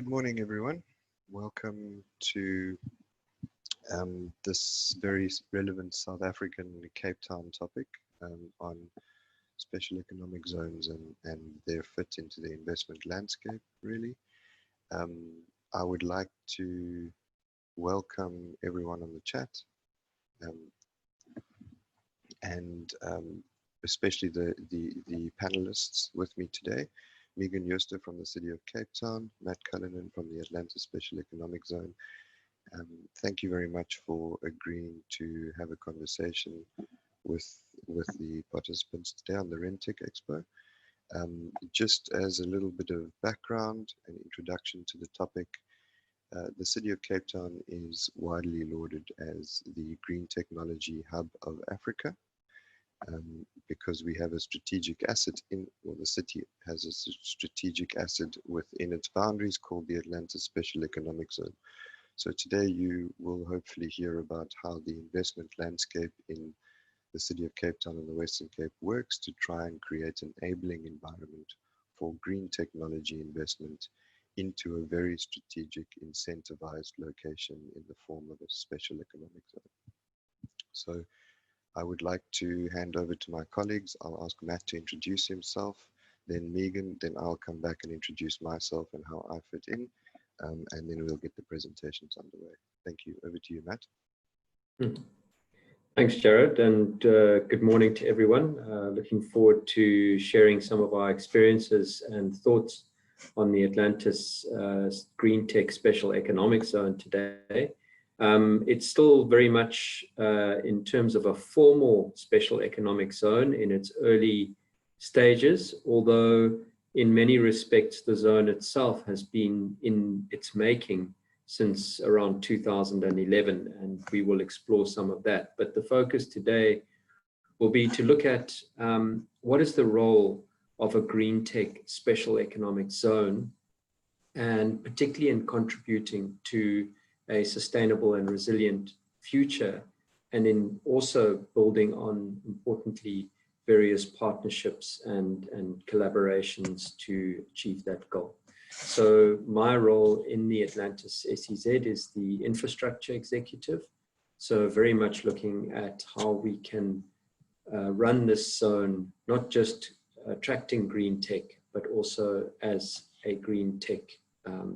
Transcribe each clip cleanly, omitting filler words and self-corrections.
Good morning, everyone. Welcome to this very relevant South African Cape Town topic on special economic zones and their fit into the investment landscape, really. I would like to welcome everyone on the chat and especially the panelists with me today. Megan Jooste from the City of Cape Town, Matt Cullinan from the Atlantis Special Economic Zone. Thank you very much for agreeing to have a conversation with the participants today on the Greentech Expo. Just as a little bit of background and introduction to the topic, the City of Cape Town is widely lauded as the green technology hub of Africa. Because we have a strategic asset the city has a strategic asset within its boundaries called the Atlantis Special Economic Zone. So today you will hopefully hear about how the investment landscape in the City of Cape Town and the Western Cape works to try and create an enabling environment for green technology investment into a very strategic, incentivized location in the form of a special economic zone. So I would like to hand over to my colleagues. I'll ask Matt to introduce himself, then Megan, then I'll come back and introduce myself and how I fit in, and then we'll get the presentations underway. Thank you. Over to you, Matt. Thanks, Jared, and good morning to everyone. Looking forward to sharing some of our experiences and thoughts on the Atlantis Green Tech Special Economic Zone today. It's still very much in terms of a formal special economic zone in its early stages, although in many respects the zone itself has been in its making since around 2011, and we will explore some of that. But the focus today will be to look at what is the role of a green tech special economic zone, and particularly in contributing to a sustainable and resilient future, and in also building on, importantly, various partnerships and collaborations to achieve that goal. So my role in the Atlantis SEZ is the infrastructure executive. So very much looking at how we can run this zone, not just attracting green tech, but also as a green tech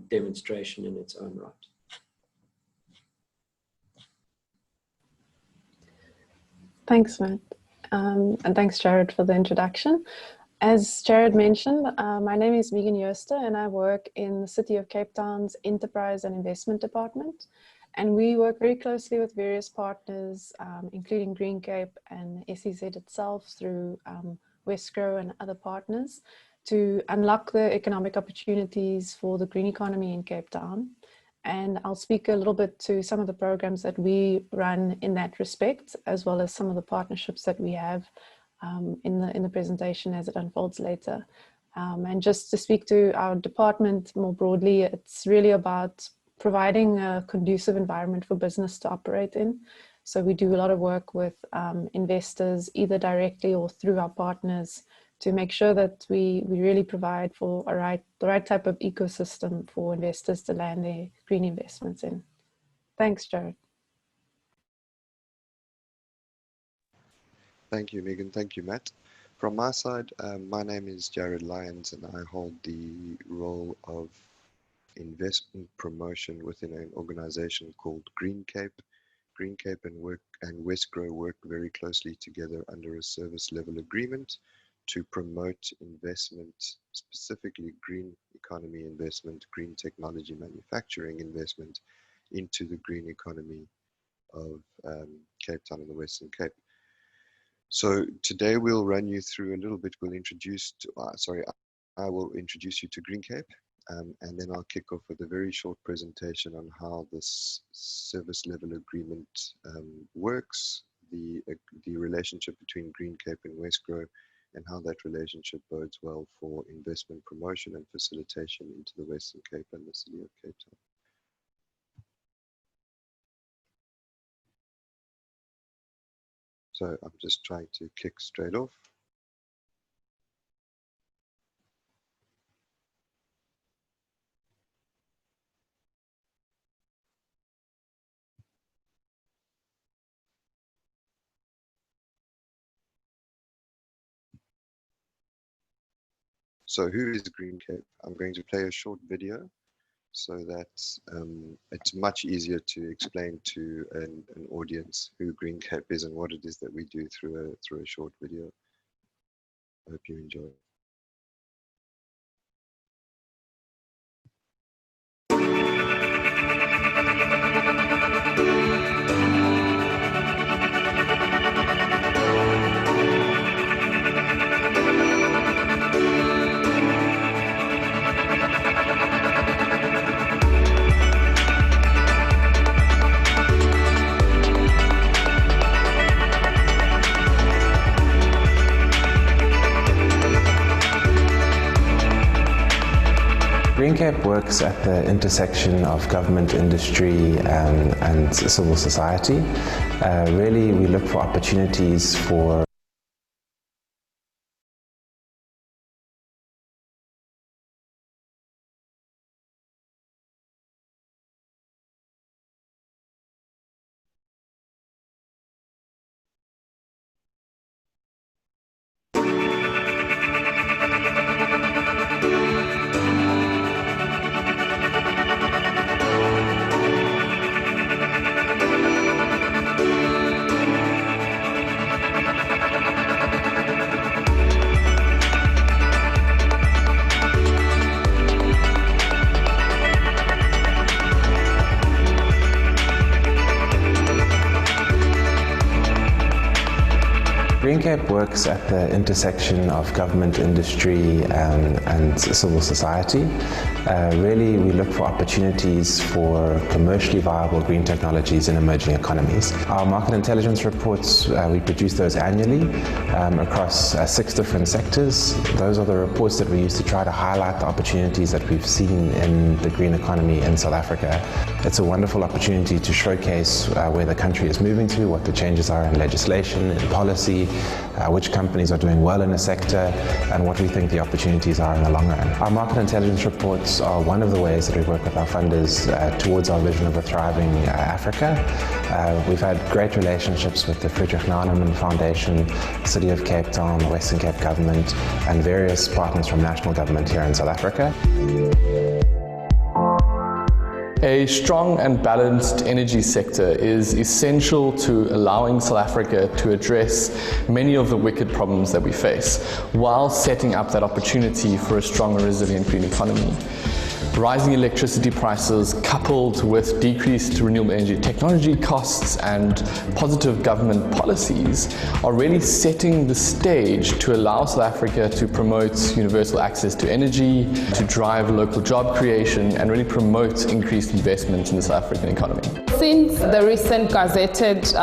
demonstration in its own right. Thanks, Matt. And thanks, Jared, for the introduction. As Jared mentioned, my name is Megan Jooste, and I work in the City of Cape Town's Enterprise and Investment Department. And we work very closely with various partners, including Green Cape and SEZ itself, through Westgrow and other partners, to unlock the economic opportunities for the green economy in Cape Town. And I'll speak a little bit to some of the programs that we run in that respect, as well as some of the partnerships that we have in the presentation as it unfolds later. And just to speak to our department more broadly, it's really about providing a conducive environment for business to operate in. So we do a lot of work with investors, either directly or through our partners, to make sure that we really provide for the right type of ecosystem for investors to land their green investments in. Thanks, Jared. Thank you, Megan. Thank you, Matt. From my side, my name is Jared Lyons, and I hold the role of investment promotion within an organization called Green Cape. Green Cape and Westgrow work very closely together under a service level agreement to promote investment, specifically green economy investment, green technology manufacturing investment into the green economy of Cape Town and the Western Cape. So today we'll run you through a little bit. I will introduce you to Green Cape, and then I'll kick off with a very short presentation on how this service level agreement works, the relationship between Green Cape and Westgrow, and how that relationship bodes well for investment promotion and facilitation into the Western Cape and the City of Cape Town. So I'm just trying to kick straight off. So who is greentech? I'm going to play a short video so that it's much easier to explain to an audience who greentech is and what it is that we do through a short video. I hope you enjoy. greentech works at the intersection of government, industry, and civil society. Really, we look for opportunities for greentech works at the intersection of government, industry, and civil society. Really, we look for opportunities for commercially viable green technologies in emerging economies. Our market intelligence reports, we produce those annually across 6 different sectors. Those are the reports that we use to try to highlight the opportunities that we've seen in the green economy in South Africa. It's a wonderful opportunity to showcase where the country is moving to, what the changes are in legislation, in policy, which companies are doing well in a sector, and what we think the opportunities are in the long run. Our market intelligence reports are one of the ways that we work with our funders towards our vision of a thriving Africa. We've had great relationships with the Friedrich Naumann Foundation, City of Cape Town, the Western Cape Government, and various partners from national government here in South Africa. A strong and balanced energy sector is essential to allowing South Africa to address many of the wicked problems that we face, while setting up that opportunity for a strong and resilient green economy. Rising electricity prices coupled with decreased renewable energy technology costs and positive government policies are really setting the stage to allow South Africa to promote universal access to energy, to drive local job creation, and really promote increased investment in the South African economy. Since the recent gazetted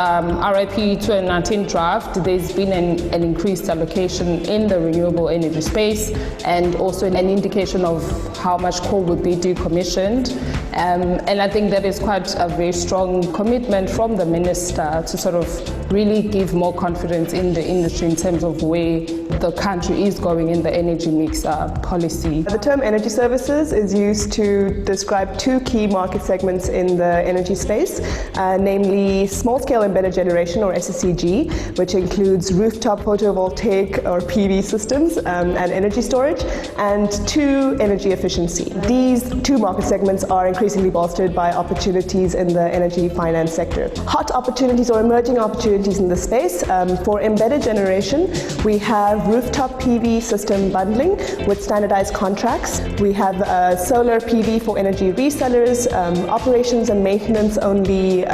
RIP 2019 draft, there's been an increased allocation in the renewable energy space, and also an indication of how much coal would be decommissioned. And I think that is quite a very strong commitment from the minister to sort of really give more confidence in the industry in terms of where the country is going in the energy mix policy. The term energy services is used to describe 2 key market segments in the energy space, namely small-scale embedded generation, or SEZG, which includes rooftop photovoltaic or PV systems and energy storage, and 2, energy efficiency. These 2 market segments are increasingly bolstered by opportunities in the energy finance sector. Hot opportunities or emerging opportunities in the space. For embedded generation, we have rooftop PV system bundling with standardized contracts. We have solar PV for energy resellers, operations and maintenance only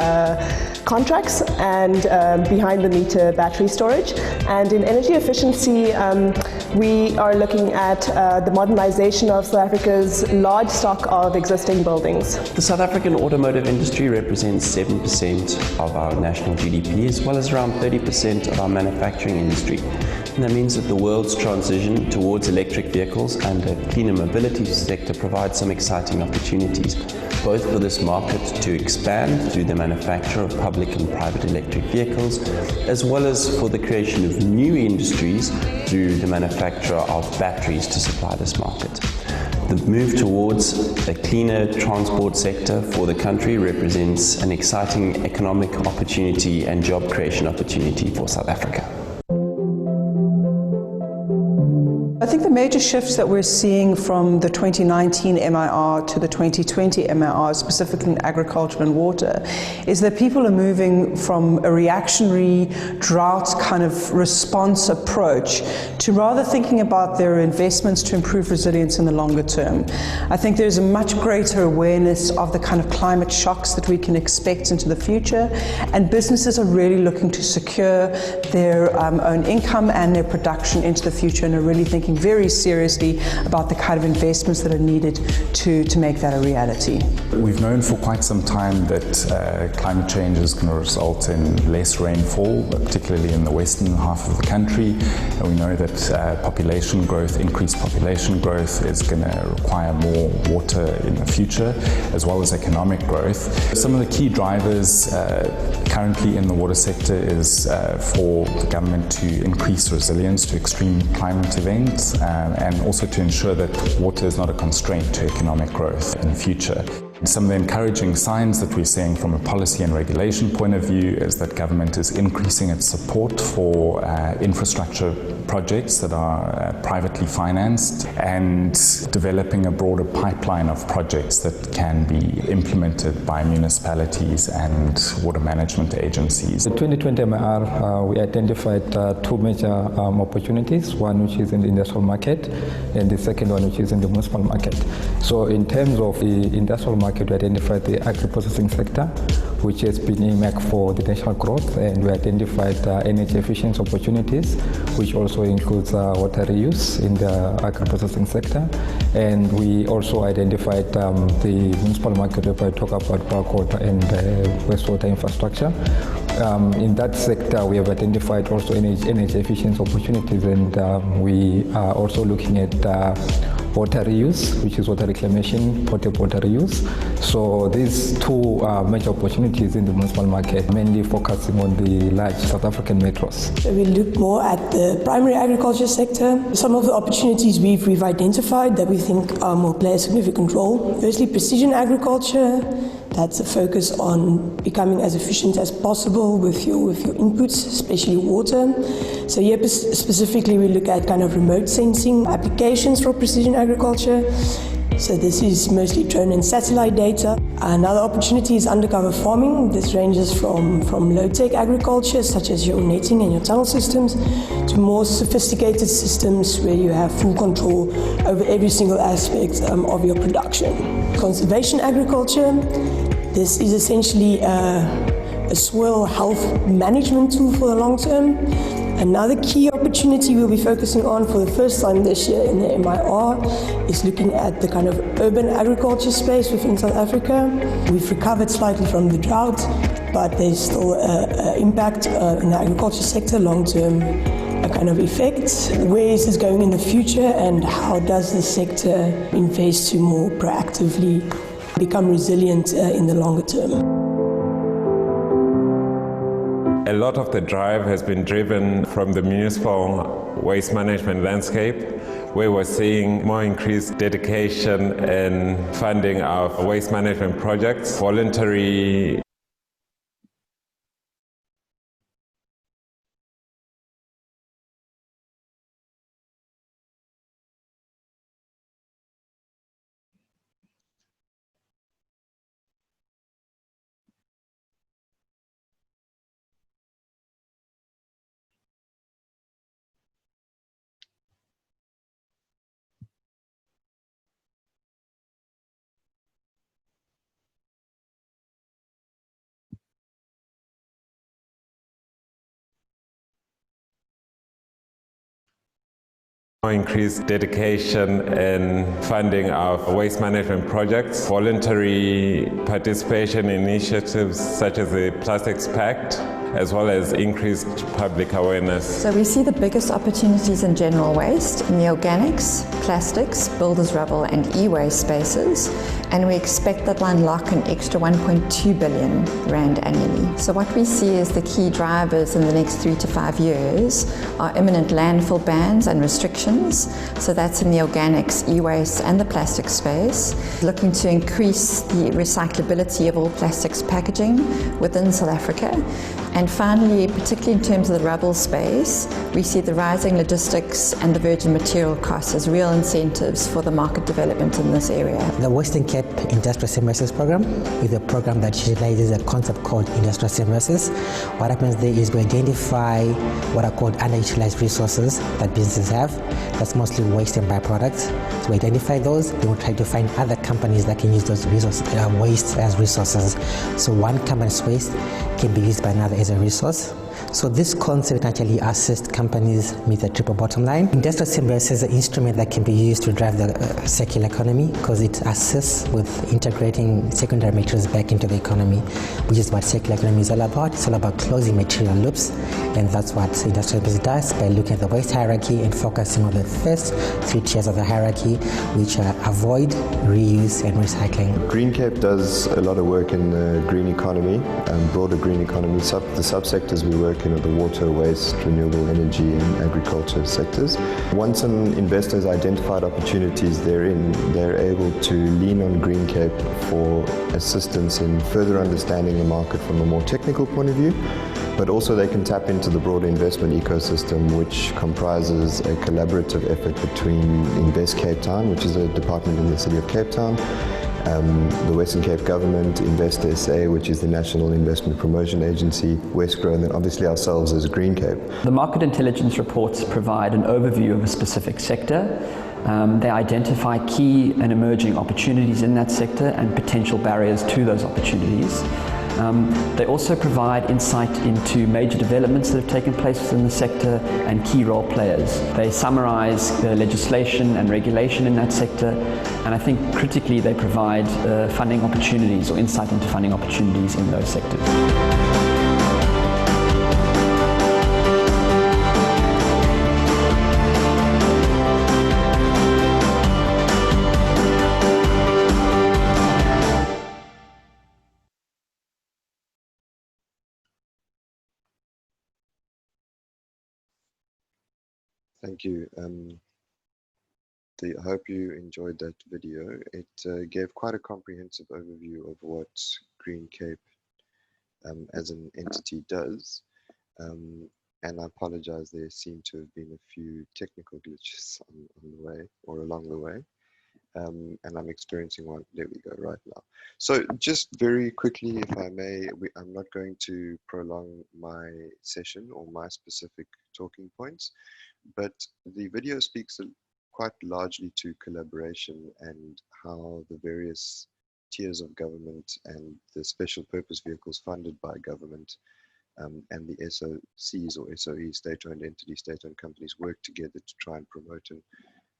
contracts, and behind-the-meter battery storage. And in energy efficiency, we are looking at the modernization of South Africa's large stock of existing buildings. The South African automotive industry represents 7% of our national GDP, as well as around 30% of our manufacturing industry. And that means that the world's transition towards electric vehicles and a cleaner mobility sector provides some exciting opportunities, both for this market to expand through the manufacture of public and private electric vehicles, as well as for the creation of new industries through the manufacture of batteries to supply this market. The move towards a cleaner transport sector for the country represents an exciting economic opportunity and job creation opportunity for South Africa. I think the the major shifts that we're seeing from the 2019 MIR to the 2020 MIR, specifically in agriculture and water, is that people are moving from a reactionary drought kind of response approach to rather thinking about their investments to improve resilience in the longer term. I think there's a much greater awareness of the kind of climate shocks that we can expect into the future, and businesses are really looking to secure their own income and their production into the future, and are really thinking very seriously about the kind of investments that are needed to make that a reality. We've known for quite some time that climate change is going to result in less rainfall, particularly in the western half of the country. And we know that population growth, increased population growth, is going to require more water in the future, as well as economic growth. Some of the key drivers currently in the water sector is for the government to increase resilience to extreme climate events, and also to ensure that water is not a constraint to economic growth in the future. Some of the encouraging signs that we're seeing from a policy and regulation point of view is that government is increasing its support for infrastructure projects that are privately financed, and developing a broader pipeline of projects that can be implemented by municipalities and water management agencies. In 2020 MIR, we identified two major opportunities, one which is in the industrial market and the second one which is in the municipal market. So in terms of the industrial market, we identified the agri-processing sector, which has been earmarked for the national growth, and we identified energy efficiency opportunities, which also includes water reuse in the agri-processing sector. And we also identified the municipal market, where I talk about bulk water and wastewater infrastructure. In that sector, we have identified also energy efficiency opportunities, and we are also looking at water reuse, which is water reclamation, potable water reuse. So these two major opportunities in the municipal market, mainly focusing on the large South African metros. So we look more at the primary agriculture sector. Some of the opportunities we've identified that we think will play a significant role. Firstly, precision agriculture. That's a focus on becoming as efficient as possible with your inputs, especially water. So here specifically we look at kind of remote sensing applications for precision agriculture. So this is mostly drone and satellite data. Another opportunity is undercover farming. This ranges from low-tech agriculture, such as your netting and your tunnel systems, to more sophisticated systems where you have full control over every single aspect of your production. Conservation agriculture. This is essentially a soil health management tool for the long term. Another key opportunity we'll be focusing on for the first time this year in the MIR is looking at the kind of urban agriculture space within South Africa. We've recovered slightly from the drought, but there's still an impact in the agriculture sector, long-term kind of effect. Where is this going in the future, and how does the sector invest to more proactively become resilient in the longer term? A lot of the drive has been driven from the municipal waste management landscape, where we're seeing more increased dedication and funding of waste management projects, voluntary increased dedication and funding of waste management projects, voluntary participation in initiatives such as the Plastics Pact, as well as increased public awareness. So we see the biggest opportunities in general waste, in the organics, plastics, builders' rubble and e-waste spaces, and we expect that will unlock an extra 1.2 billion rand annually. So what we see as the key drivers in the next 3 to 5 years are imminent landfill bans and restrictions. So that's in the organics, e-waste and the plastic space. Looking to increase the recyclability of all plastics packaging within South Africa, And finally, particularly in terms of the rubble space, we see the rising logistics and the virgin material costs as real incentives for the market development in this area. The Western Cape Industrial Services Program is a program that utilizes a concept called industrial services. What happens there is we identify what are called underutilized resources that businesses have. That's mostly waste and byproducts. So we identify those, then we try to find other companies that can use those resources, waste as resources. So one company's waste can be used by another as a resource. So this concept actually assists companies meet the triple bottom line. Industrial services is an instrument that can be used to drive the circular economy because it assists with integrating secondary materials back into the economy, which is what circular economy is all about. It's all about closing material loops, and that's what industrial services does by looking at the waste hierarchy and focusing on the first 3 tiers of the hierarchy, which are avoid, reuse, and recycling. GreenCape does a lot of work in the green economy, broader green economy. The subsectors we work in are the water, waste, renewable energy, and agriculture sectors. Once an investor has identified opportunities therein, they're able to lean on GreenCape for assistance in further understanding the market from a more technical point of view, but also they can tap into the broader investment ecosystem, which comprises a collaborative effort between Invest Cape Town, which is a department in the city of Cape Town, the Western Cape Government, Invest SA, which is the National Investment Promotion Agency, Westgrow, and then obviously ourselves as GreenCape. The market intelligence reports provide an overview of a specific sector. They identify key and emerging opportunities in that sector and potential barriers to those opportunities. They also provide insight into major developments that have taken place within the sector and key role players. They summarize the legislation and regulation in that sector, and I think critically they provide funding opportunities or insight into funding opportunities in those sectors. Thank you. I hope you enjoyed that video. It gave quite a comprehensive overview of what GreenCape as an entity does. And I apologize, there seem to have been a few technical glitches on the way or along the way. And I'm experiencing one. There we go, right now. So just very quickly, if I may, I'm not going to prolong my session or my specific talking points, but the video speaks quite largely to collaboration and how the various tiers of government and the special purpose vehicles funded by government and the SOCs or SOEs, state-owned entities, state-owned companies, work together to try and promote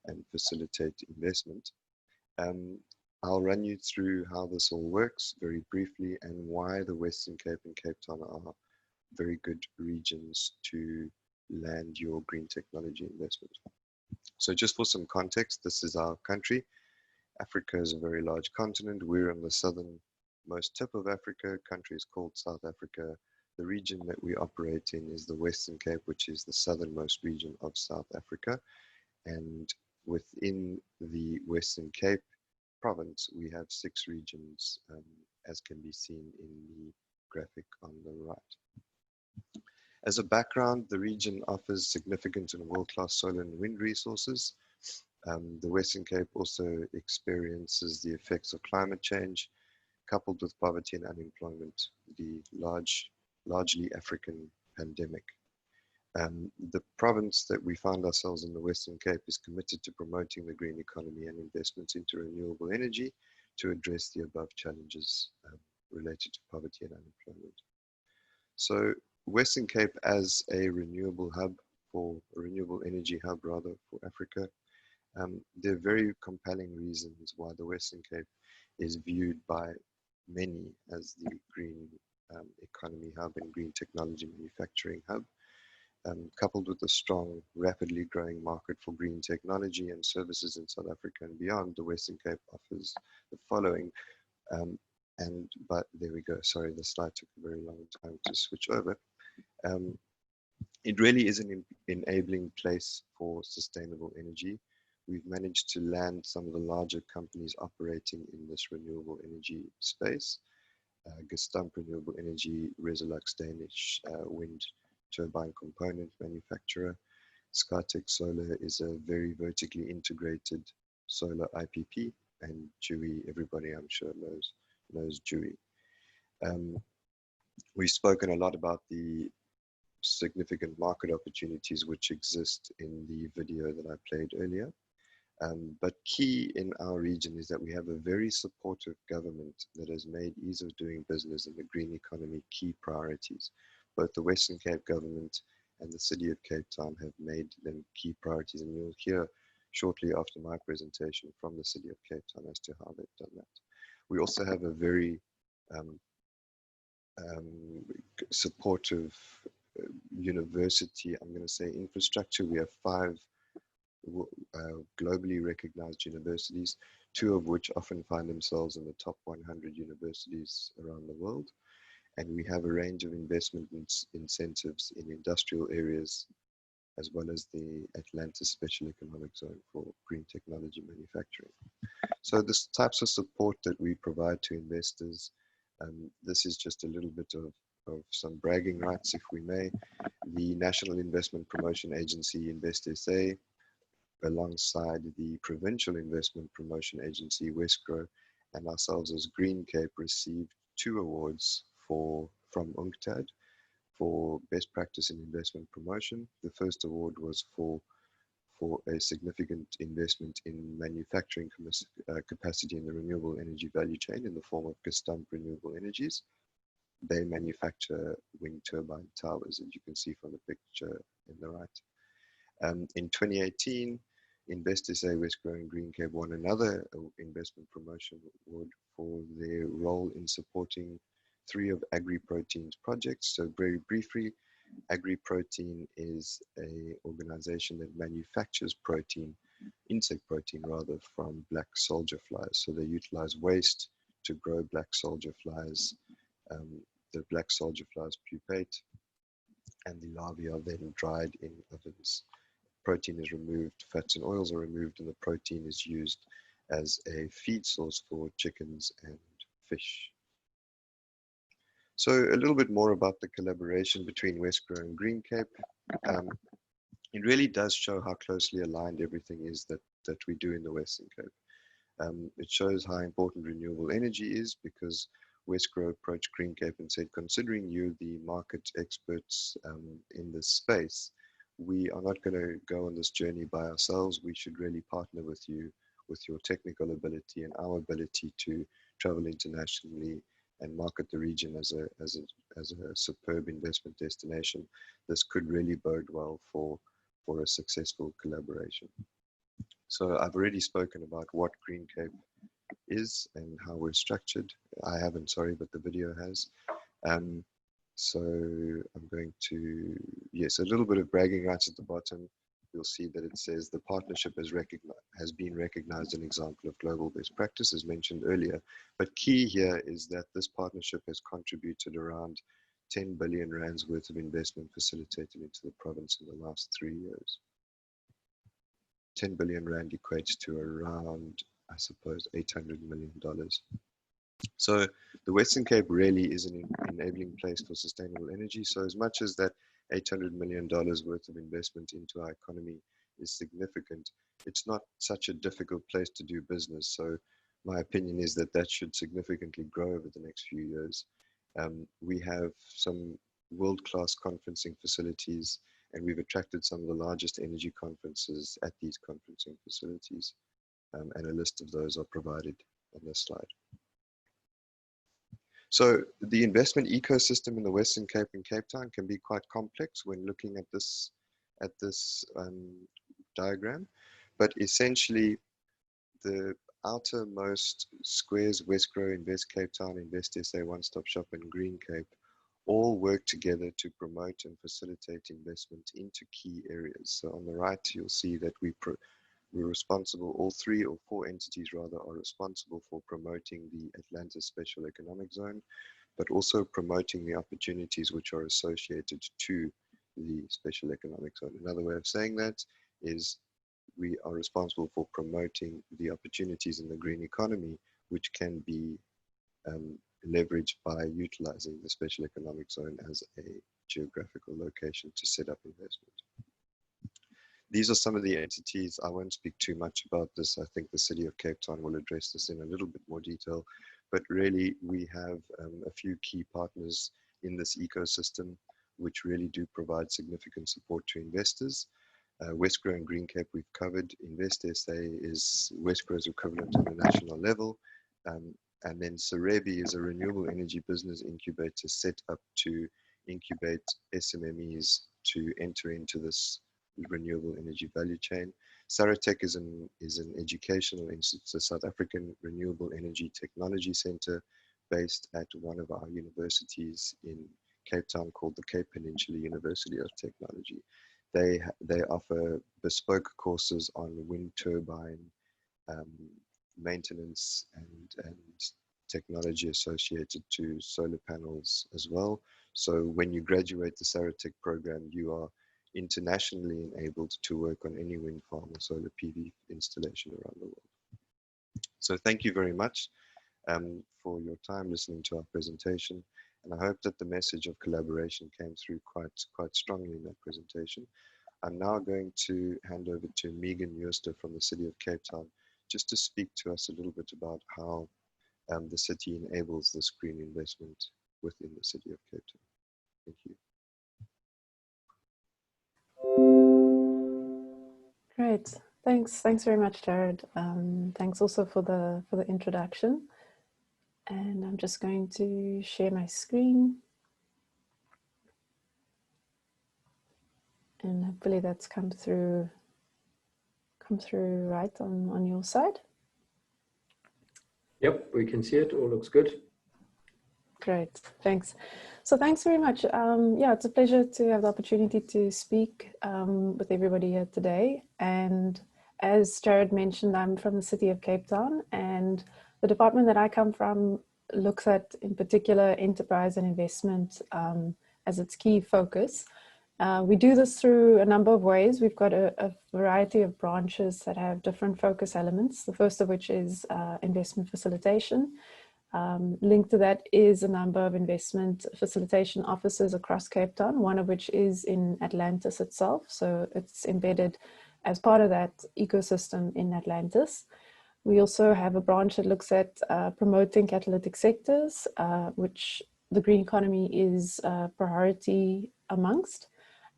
and facilitate investment. I'll run you through how this all works very briefly and why the Western Cape and Cape Town are very good regions to land your green technology investment. So just for some context, this is our country. Africa is a very large continent. We're on the southernmost tip of Africa. Country is called South Africa. The region that we operate in is the Western Cape, which is the southernmost region of South Africa. And within the Western Cape province, we have 6 regions, as can be seen in the graphic on the right. As a background, the region offers significant and world-class solar and wind resources. The Western Cape also experiences the effects of climate change, coupled with poverty and unemployment, the largely African pandemic. The province that we find ourselves in, the Western Cape, is committed to promoting the green economy and investments into renewable energy to address the above challenges related to poverty and unemployment. So Western Cape as a renewable energy hub rather for Africa, there are very compelling reasons why the Western Cape is viewed by many as the green economy hub and green technology manufacturing hub. Coupled with a strong, rapidly growing market for green technology and services in South Africa and beyond, the Western Cape offers the following. But there we go. Sorry, the slide took a very long time to switch over. It really is an enabling place for sustainable energy. We've managed to land some of the larger companies operating in this renewable energy space. Gestamp Renewable Energy, Resolux Danish wind turbine component manufacturer. Skytech Solar is a very vertically integrated solar IPP, and Dewey, everybody I'm sure knows Dewey. We've spoken a lot about the significant market opportunities which exist in the video that I played earlier. But key in our region is that we have a very supportive government that has made ease of doing business and the green economy key priorities. Both the Western Cape government and the City of Cape Town have made them key priorities, and you'll hear shortly after my presentation from the City of Cape Town as to how they've done that. We also have a very supportive university, I'm going to say infrastructure. We have 5 globally recognized universities, 2 of which often find themselves in the top 100 universities around the world. And we have a range of investment incentives in industrial areas, as well as the Atlantis Special Economic Zone for green technology manufacturing. So the types of support that we provide to investors, this is just a little bit of some bragging rights, if we may. The National Investment Promotion Agency, InvestSA, alongside the Provincial Investment Promotion Agency, Westgrow, and ourselves as Green Cape, received 2 awards from UNCTAD for best practice in investment promotion. The first award was for a significant investment in manufacturing capacity in the renewable energy value chain in the form of Gestamp Renewable Energies. They manufacture wind turbine towers, as you can see from the picture in the right. In 2018, InvestSA, Westgrow and Green Cape won another investment promotion award for their role in supporting 3 of AgriProtein's projects. So very briefly, AgriProtein is an organization that manufactures protein, insect protein rather, from black soldier flies. So they utilize waste to grow black soldier flies. The black soldier flies pupate, and the larvae are then dried in ovens. Protein is removed, fats and oils are removed, and the protein is used as a feed source for chickens and fish. So a little bit more about the collaboration between Westgrow and Green Cape. It really does show how closely aligned everything is that we do in the Western Cape. It shows how important renewable energy is, because Westgrow approached Green Cape and said, considering you the market experts in this space, we are not going to go on this journey by ourselves. We should really partner with you, with your technical ability and our ability to travel internationally and market the region as a superb investment destination. This could really bode well for a successful collaboration. So I've already spoken about what Green Cape is and how we're structured. I haven't, sorry, but the video has. So I'm going to, yes, a little bit of bragging rights at the bottom. You'll see that it says the partnership has been recognized an example of global best practice, as mentioned earlier. But key here is that this partnership has contributed around 10 billion rands worth of investment facilitated into the province in the last 3 years. 10 billion rand equates to around, I suppose, $800 million. So the Western Cape really is an enabling place for sustainable energy. So as much as that $800 million worth of investment into our economy is significant, it's not such a difficult place to do business. So my opinion is that that should significantly grow over the next few years. We have some world-class conferencing facilities, and we've attracted some of the largest energy conferences at these conferencing facilities. And a list of those are provided on this slide. So the investment ecosystem in the Western Cape and Cape Town can be quite complex when looking at this diagram, but essentially the outermost squares, Westgrow, Invest Cape Town, InvestSA, One Stop Shop, and Green Cape, all work together to promote and facilitate investment into key areas. So on the right, you'll see that we're responsible, all 3 or 4 entities rather, are responsible for promoting the Atlantis Special Economic Zone, but also promoting the opportunities which are associated to the Special Economic Zone. Another way of saying that is we are responsible for promoting the opportunities in the green economy, which can be leveraged by utilizing the special economic zone as a geographical location to set up investment. These are some of the entities. I won't speak too much about this. I think the City of Cape Town will address this in a little bit more detail, but really we have a few key partners in this ecosystem which really do provide significant support to investors. Westgrow and Greencape we've covered. Invest SA is Westgrow's equivalent at the national level. And then Sarebi is a renewable energy business incubator set up to incubate SMMEs to enter into this renewable energy value chain. Saratech is an educational institute, a South African Renewable Energy Technology Center based at one of our universities in Cape Town called the Cape Peninsula University of Technology. They offer bespoke courses on wind turbine maintenance and technology associated to solar panels as well. So when you graduate the Saratech program, you are internationally enabled to work on any wind farm or solar PV installation around the world. So thank you very much for your time listening to our presentation. And I hope that the message of collaboration came through quite strongly in that presentation. I'm now going to hand over to Megan Jooste from the City of Cape Town, just to speak to us a little bit about how the city enables this green investment within the City of Cape Town. Thank you. Great, thanks very much, Jared. Thanks also for the introduction. And I'm just going to share my screen. And hopefully that's come through right on your side. Yep, we can see it. All looks good. Great, thanks. So thanks very much. Yeah, it's a pleasure to have the opportunity to speak with everybody here today. And as Jared mentioned, I'm from the City of Cape Town, and the department that I come from looks at, in particular, enterprise and investment as its key focus. We do this through a number of ways. We've got a variety of branches that have different focus elements, the first of which is investment facilitation. Linked to that is a number of investment facilitation offices across Cape Town, one of which is in Atlantis itself. So it's embedded as part of that ecosystem in Atlantis. We also have a branch that looks at promoting catalytic sectors, which the green economy is a priority amongst.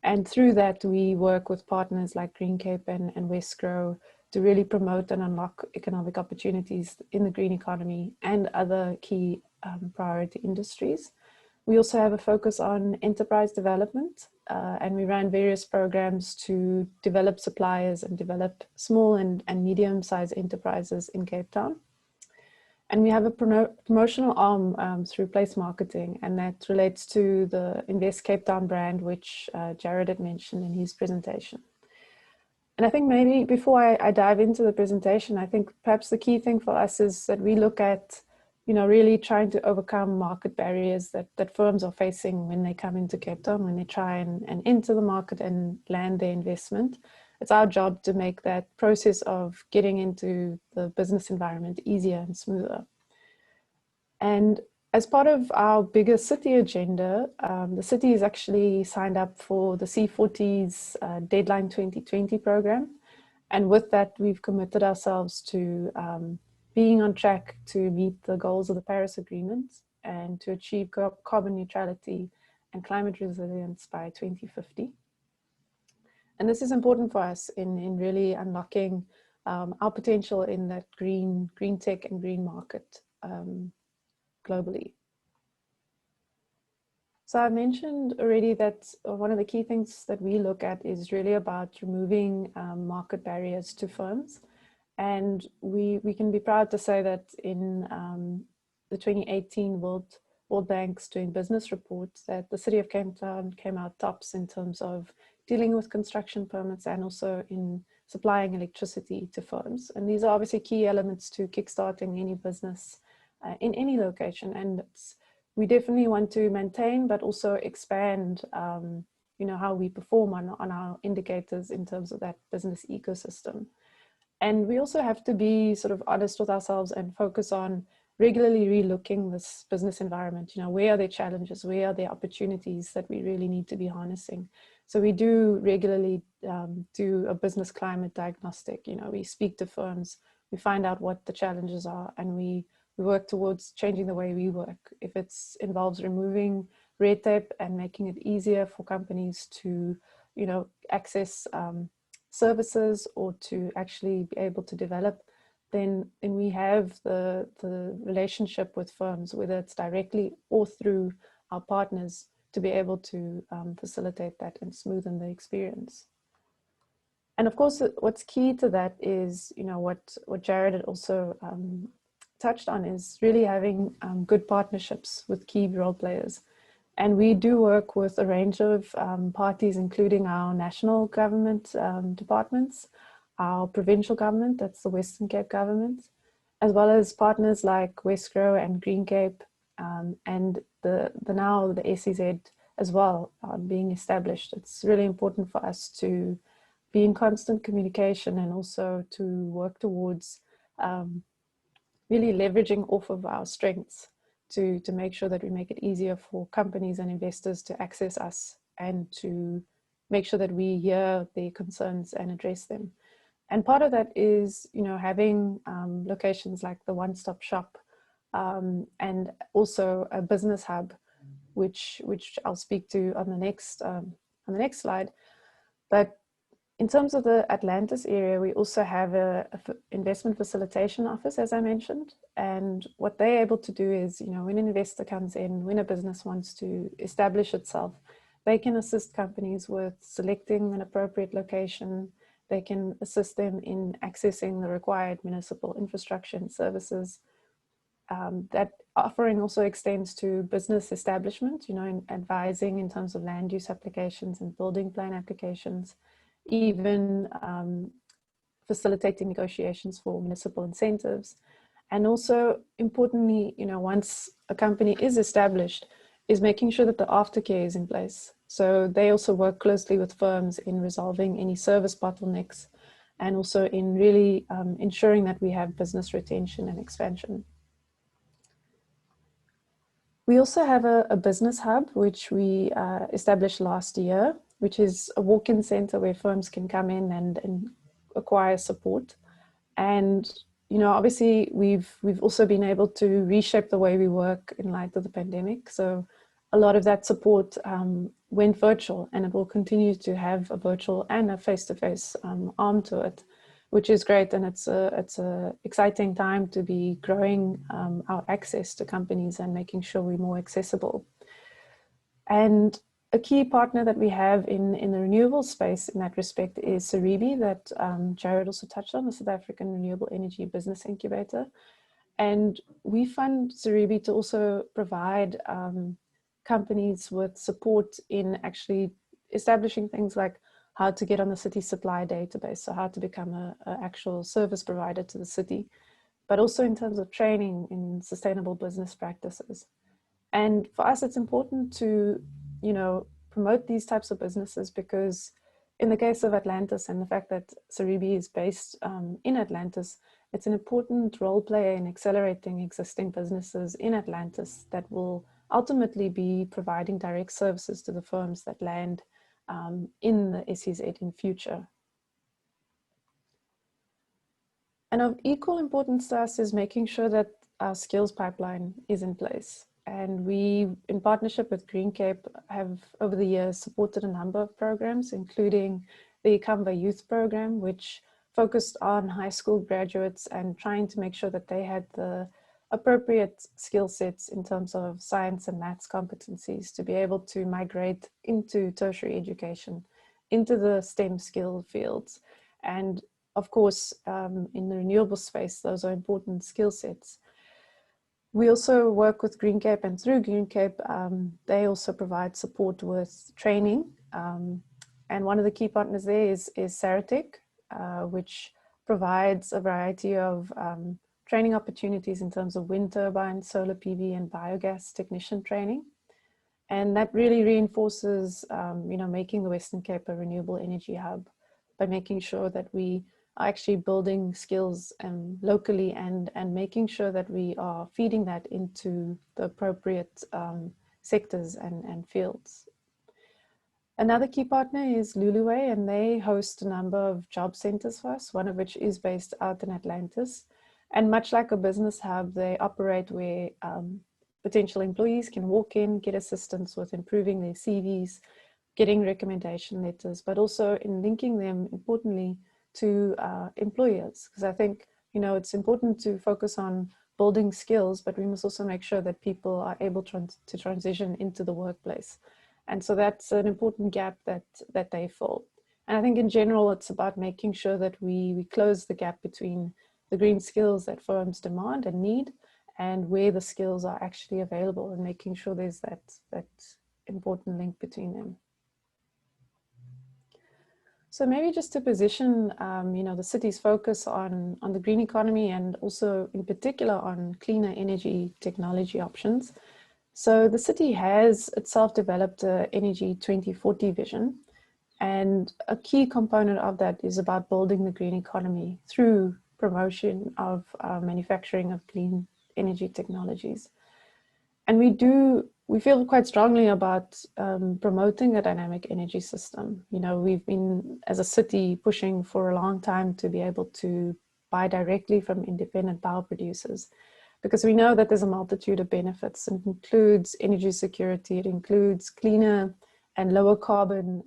And through that, we work with partners like Greencape and Westgrow to really promote and unlock economic opportunities in the green economy and other key priority industries. We also have a focus on enterprise development, and we run various programs to develop suppliers and develop small and medium-sized enterprises in Cape Town. And we have a promotional arm through place marketing, and that relates to the Invest Cape Town brand, which Jared had mentioned in his presentation. And I think maybe before I dive into the presentation, I think perhaps the key thing for us is that we look at, really trying to overcome market barriers that firms are facing when they come into Cape Town, when they try and enter the market and land their investment. It's our job to make that process of getting into the business environment easier and smoother. And as part of our bigger city agenda, the city is actually signed up for the C40's Deadline 2020 program. And with that, we've committed ourselves to being on track to meet the goals of the Paris Agreement and to achieve carbon neutrality and climate resilience by 2050. And this is important for us in really unlocking our potential in that green tech and green market globally. So I mentioned already that one of the key things that we look at is really about removing market barriers to firms. And we can be proud to say that in the 2018 World Bank's Doing Business report, that the City of Cape Town came out tops in terms of dealing with construction permits and also in supplying electricity to firms. And these are obviously key elements to kickstarting any business in any location. And we definitely want to maintain, but also expand, how we perform on our indicators in terms of that business ecosystem. And we also have to be sort of honest with ourselves and focus on regularly relooking this business environment. You know, where are there challenges? Where are there opportunities that we really need to be harnessing? So we do regularly do a business climate diagnostic. You know, we speak to firms, we find out what the challenges are, and we work towards changing the way we work. If it involves removing red tape and making it easier for companies to, you know, access services or to actually be able to develop, then we have the relationship with firms, whether it's directly or through our partners, to be able to facilitate that and smoothen the experience. And of course, what's key to that is, you know, what Jared had also touched on, is really having good partnerships with key role players. And we do work with a range of parties, including our national government departments, our provincial government, that's the Western Cape government, as well as partners like Westgrow and Green Cape, and now the SEZ as well being established. It's really important for us to be in constant communication and also to work towards really leveraging off of our strengths to make sure that we make it easier for companies and investors to access us, and to make sure that we hear their concerns and address them. And part of that is, you know, having locations like the one-stop shop, and also a business hub, which I'll speak to on the next slide. But in terms of the Atlantis area, we also have a investment facilitation office, as I mentioned. And what they're able to do is, you know, when an investor comes in, when a business wants to establish itself, they can assist companies with selecting an appropriate location. They can assist them in accessing the required municipal infrastructure and services. That offering also extends to business establishment, you know, in advising in terms of land use applications and building plan applications, even facilitating negotiations for municipal incentives. And also, importantly, you know, once a company is established, is making sure that the aftercare is in place. So they also work closely with firms in resolving any service bottlenecks, and also in really ensuring that we have business retention and expansion. We also have a business hub, which we established last year, which is a walk-in center where firms can come in and acquire support. And, you know, obviously we've also been able to reshape the way we work in light of the pandemic. So a lot of that support went virtual, and it will continue to have a virtual and a face-to-face arm to it, which is great. And it's a exciting time to be growing our access to companies and making sure we're more accessible. And a key partner that we have in the renewable space in that respect is Saribi, that Jared also touched on, the South African Renewable Energy Business Incubator. And we fund Saribi to also provide companies with support in actually establishing things like how to get on the city supply database, so how to become an actual service provider to the city, but also in terms of training in sustainable business practices. And for us, it's important to, you know, promote these types of businesses, because in the case of Atlantis and the fact that Saribi is based in Atlantis, it's an important role player in accelerating existing businesses in Atlantis that will ultimately be providing direct services to the firms that land in the SEZ in future. And of equal importance to us is making sure that our skills pipeline is in place. And we, in partnership with Green Cape, have over the years supported a number of programs, including the Ikamva Youth Program, which focused on high school graduates and trying to make sure that they had the appropriate skill sets in terms of science and maths competencies to be able to migrate into tertiary education, into the STEM skill fields. And of course, in the renewable space, those are important skill sets. We also work with Green Cape, and through Green Cape, they also provide support with training. And one of the key partners there is Saratech, which provides a variety of training opportunities in terms of wind turbine, solar PV, and biogas technician training. And that really reinforces, you know, making the Western Cape a renewable energy hub by making sure that we are actually building skills locally and making sure that we are feeding that into the appropriate sectors and fields. Another key partner is Luluway, and they host a number of job centers for us, one of which is based out in Atlantis. And much like a business hub, they operate where potential employees can walk in, get assistance with improving their CVs, getting recommendation letters, but also in linking them, importantly, to employers. Because I think, you know, it's important to focus on building skills, but we must also make sure that people are able to transition into the workplace. And so that's an important gap that they fill. And I think in general, it's about making sure that we close the gap between the green skills that firms demand and need and where the skills are actually available, and making sure there's that important link between them. So maybe just to position, you know, the city's focus on the green economy and also in particular on cleaner energy technology options. So the city has itself developed a Energy 2040 vision, and a key component of that is about building the green economy through promotion of manufacturing of clean energy technologies. And we feel quite strongly about promoting a dynamic energy system. You know, we've been, as a city, pushing for a long time to be able to buy directly from independent power producers, because we know that there's a multitude of benefits. It includes energy security, it includes cleaner and lower carbon,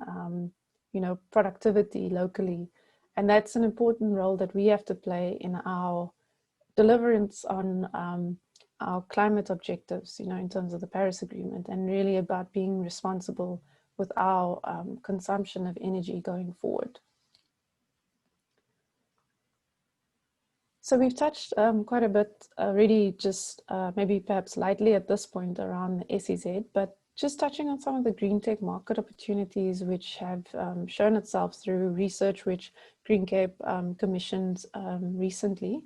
you know, productivity locally. And that's an important role that we have to play in our deliverance on our climate objectives, you know, in terms of the Paris Agreement, and really about being responsible with our consumption of energy going forward. So we've touched quite a bit already, just maybe perhaps lightly at this point around the SEZ, but just touching on some of the green tech market opportunities which have shown itself through research which Green Cape commissioned recently.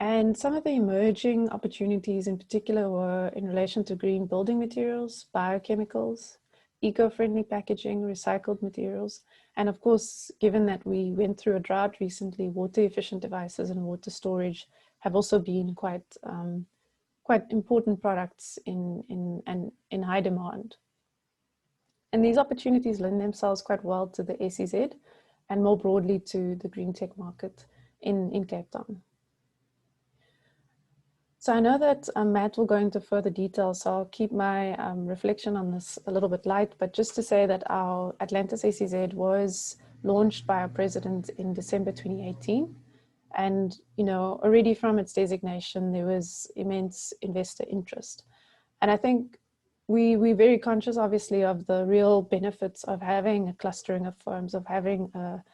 And some of the emerging opportunities in particular were in relation to green building materials, biochemicals, eco-friendly packaging, recycled materials, and of course, given that we went through a drought recently, water-efficient devices and water storage have also been quite important products in high demand. And these opportunities lend themselves quite well to the SEZ and more broadly to the green tech market in Cape Town. So I know that Matt will go into further detail, so I'll keep my reflection on this a little bit light, but just to say that our Atlantis SEZ was launched by our president in December 2018. And, you know, already from its designation, there was immense investor interest. And I think we're very conscious, obviously, of the real benefits of having a clustering of firms, of having a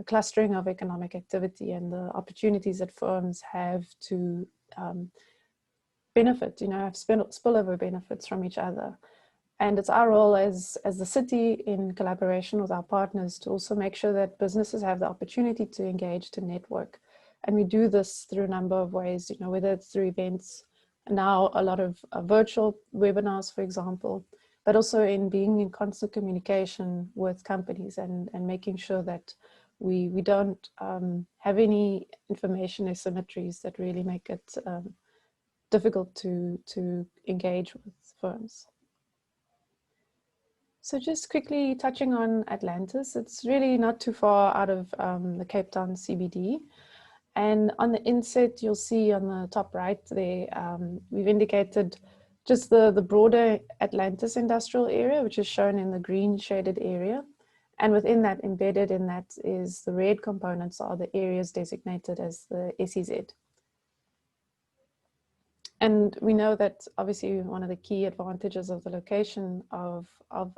clustering of economic activity and the opportunities that firms have to benefit, you know, have spillover benefits from each other. And it's our role as the city, in collaboration with our partners, to also make sure that businesses have the opportunity to engage, to network. And we do this through a number of ways, you know, whether it's through events, now a lot of virtual webinars, for example, but also in being in constant communication with companies and making sure that we don't have any information asymmetries that really make it difficult to engage with firms. So just quickly touching on Atlantis, it's really not too far out of the Cape Town CBD. And on the inset, you'll see on the top right there, we've indicated just the broader Atlantis industrial area, which is shown in the green shaded area. And within that, embedded in that is the red components are the areas designated as the SEZ. And we know that obviously one of the key advantages of the location of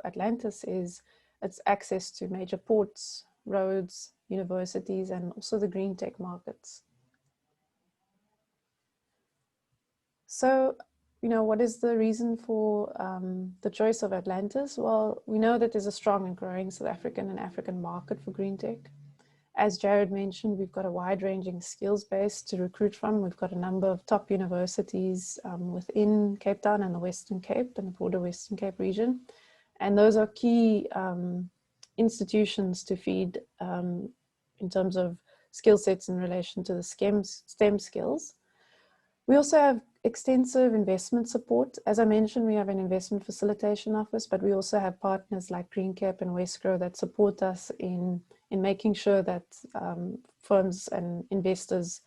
Atlantis is its access to major ports, roads, universities, and also the green tech markets. So, you know, what is the reason for the choice of Atlantis? Well, we know that there's a strong and growing South African and African market for green tech. As Jared mentioned, we've got a wide-ranging skills base to recruit from. We've got a number of top universities within Cape Town and the Western Cape and the broader Western Cape region. And those are key institutions to feed in terms of skill sets in relation to the STEM skills. We also have extensive investment support. As I mentioned, we have an investment facilitation office, but we also have partners like Greencap and Westgrow that support us in making sure that firms and investors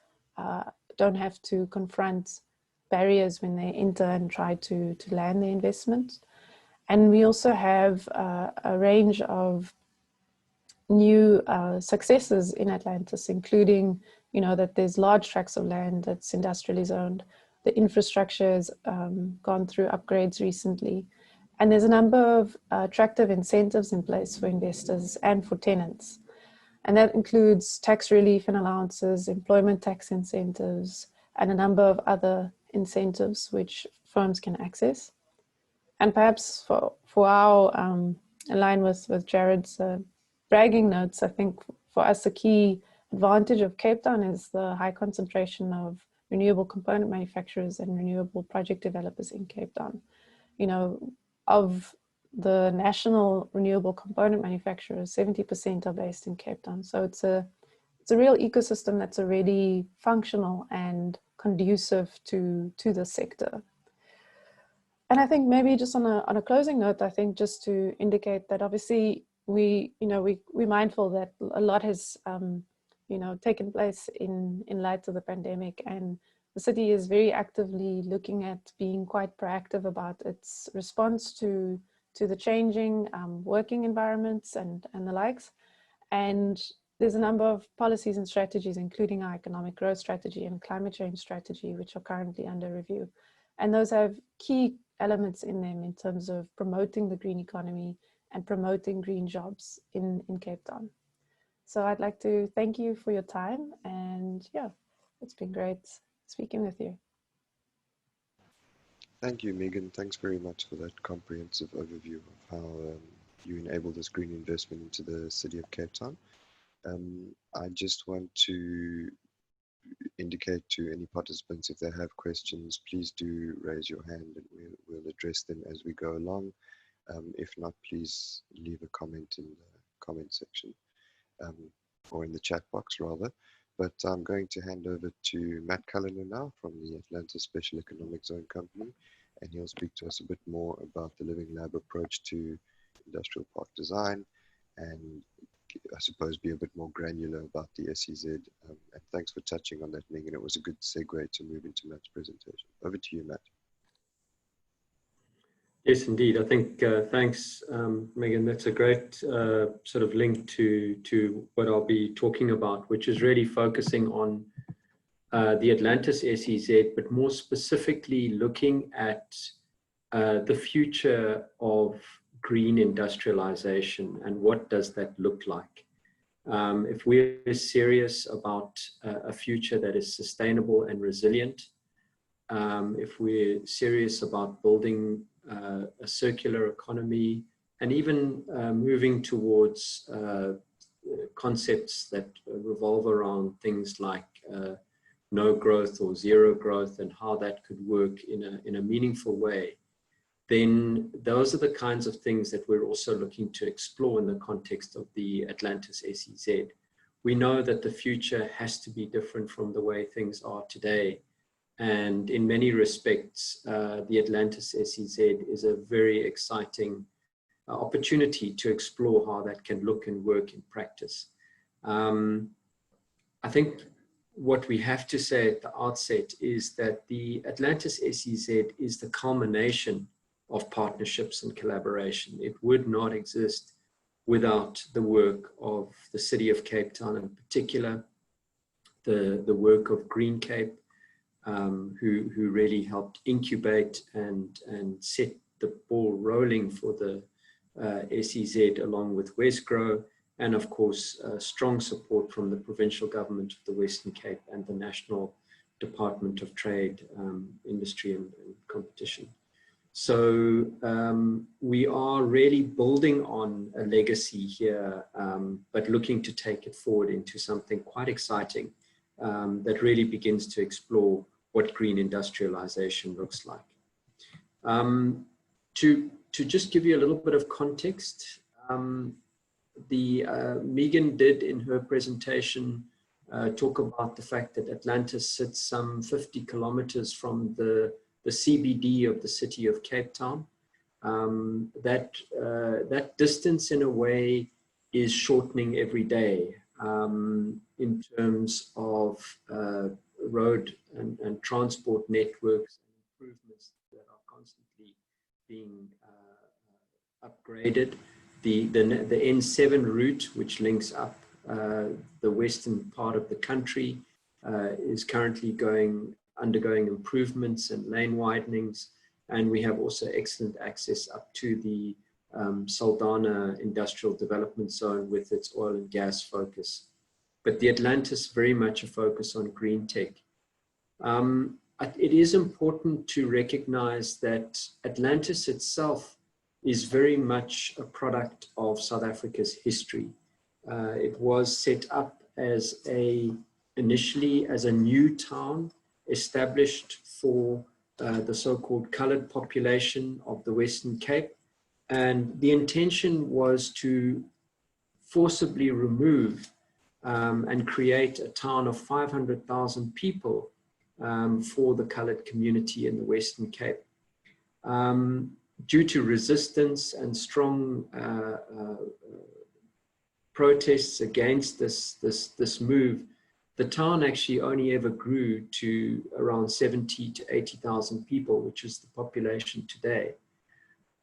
don't have to confront barriers when they enter and try to land the investment. And we also have a range of new successes in Atlantis, including, that there's large tracts of land that's industrially zoned. The infrastructure has gone through upgrades recently. And there's a number of attractive incentives in place for investors and for tenants. And that includes tax relief and allowances, employment tax incentives, and a number of other incentives which firms can access. And perhaps for our, in line with Jared's bragging notes, I think for us a key advantage of Cape Town is the high concentration of renewable component manufacturers and renewable project developers in Cape Town. Of the national renewable component manufacturers, 70% are based in Cape Town. So it's a real ecosystem that's already functional and conducive to the sector. And I think maybe just on a closing note, I think just to indicate that obviously we're mindful that a lot has taken place in light of the pandemic, and the city is very actively looking at being quite proactive about its response to the changing working environments and the likes. And there's a number of policies and strategies, including our economic growth strategy and climate change strategy, which are currently under review. And those have key elements in them in terms of promoting the green economy and promoting green jobs in Cape Town. So I'd like to thank you for your time, and yeah, it's been great speaking with you. Thank you, Megan. Thanks very much for that comprehensive overview of how you enable this green investment into the city of Cape Town. I just want to indicate to any participants, if they have questions, please do raise your hand and we'll address them as we go along. If not, please leave a comment in the comment section, or in the chat box rather. But I'm going to hand over to Matt Cullinan now from the Atlantis Special Economic Zone Company, and he'll speak to us a bit more about the Living Lab approach to industrial park design, and I suppose be a bit more granular about the SEZ. And thanks for touching on that, Megan. It was a good segue to move into Matt's presentation. Over to you, Matt. Yes, indeed. I think, thanks, Megan. That's a great sort of link to what I'll be talking about, which is really focusing on the Atlantis SEZ, but more specifically looking at the future of green industrialization and what does that look like. If we're serious about a future that is sustainable and resilient, if we're serious about building a circular economy, and even moving towards concepts that revolve around things like no growth or zero growth and how that could work in a meaningful way, then those are the kinds of things that we're also looking to explore in the context of the Atlantis SEZ. We know that the future has to be different from the way things are today. And in many respects, the Atlantis SEZ is a very exciting opportunity to explore how that can look and work in practice. I think what we have to say at the outset is that the Atlantis SEZ is the culmination of partnerships and collaboration. It would not exist without the work of the City of Cape Town, in particular, the work of Greencape, who really helped incubate and set the ball rolling for the SEZ, along with Westgrow, and of course strong support from the provincial government of the Western Cape and the National Department of Trade, Industry and Competition. So we are really building on a legacy here, but looking to take it forward into something quite exciting that really begins to explore what green industrialization looks like. To just give you a little bit of context, Megan did in her presentation talk about the fact that Atlantis sits some 50 kilometers from the CBD of the city of Cape Town. That distance in a way is shortening every day in terms of road and transport networks and improvements that are constantly being upgraded. The N7 route, which links up the western part of the country, is currently undergoing improvements and lane widenings, and we have also excellent access up to the Saldanha Industrial Development Zone with its oil and gas focus. But the Atlantis very much a focus on green tech. It is important to recognize that Atlantis itself is very much a product of South Africa's history. It was set up as initially as a new town established for the so-called colored population of the Western Cape. And the intention was to forcibly remove and create a town of 500,000 people for the colored community in the Western Cape. Due to resistance and strong protests against this move, the town actually only ever grew to around 70 to 80,000 people, which is the population today.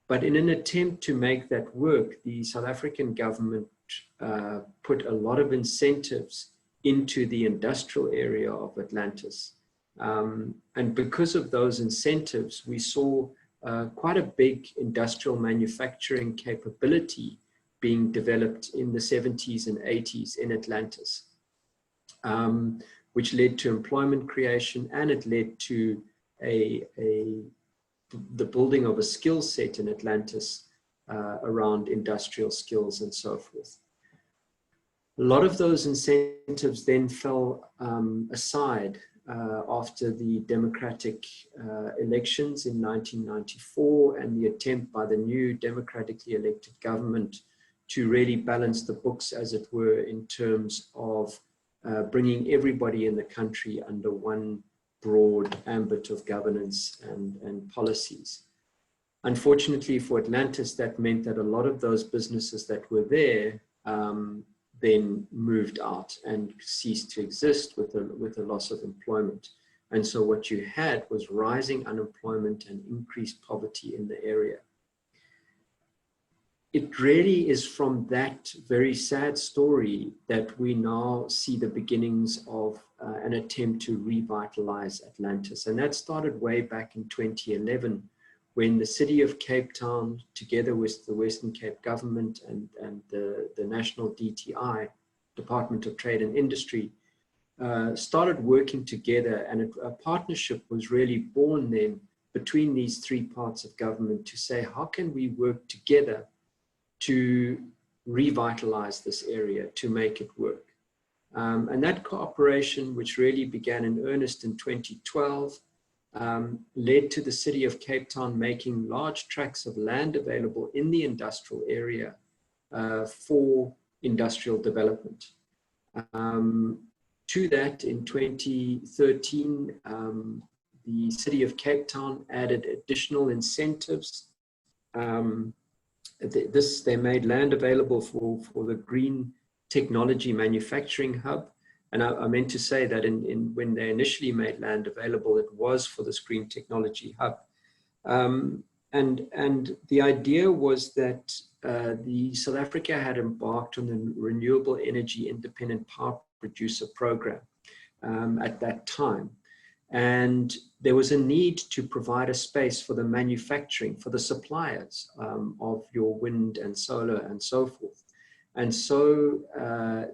But in an attempt to make that work, the South African government put a lot of incentives into the industrial area of Atlantis. And because of those incentives, we saw quite a big industrial manufacturing capability being developed in the 70s and 80s in Atlantis, which led to employment creation, and it led to the building of a skill set in Atlantis around industrial skills and so forth. A lot of those incentives then fell aside after the democratic elections in 1994 and the attempt by the new democratically elected government to really balance the books, as it were, in terms of bringing everybody in the country under one broad ambit of governance and policies. Unfortunately for Atlantis, that meant that a lot of those businesses that were there then moved out and ceased to exist with the loss of employment. And so what you had was rising unemployment and increased poverty in the area. It really is from that very sad story that we now see the beginnings of an attempt to revitalize Atlantis. And that started way back in 2011, when the city of Cape Town, together with the Western Cape government and the national DTI, Department of Trade and Industry, started working together, and a partnership was really born then between these three parts of government to say, how can we work together to revitalize this area, to make it work? And that cooperation, which really began in earnest in 2012, led to the city of Cape Town making large tracts of land available in the industrial area for industrial development. To that, in 2013, the city of Cape Town added additional incentives. They made land available for the green technology manufacturing hub. And I meant to say that when they initially made land available, it was for this green technology hub. And the idea was that the South Africa had embarked on the Renewable Energy Independent Power Producer Program at that time. And there was a need to provide a space for the manufacturing, for the suppliers of your wind and solar and so forth. And so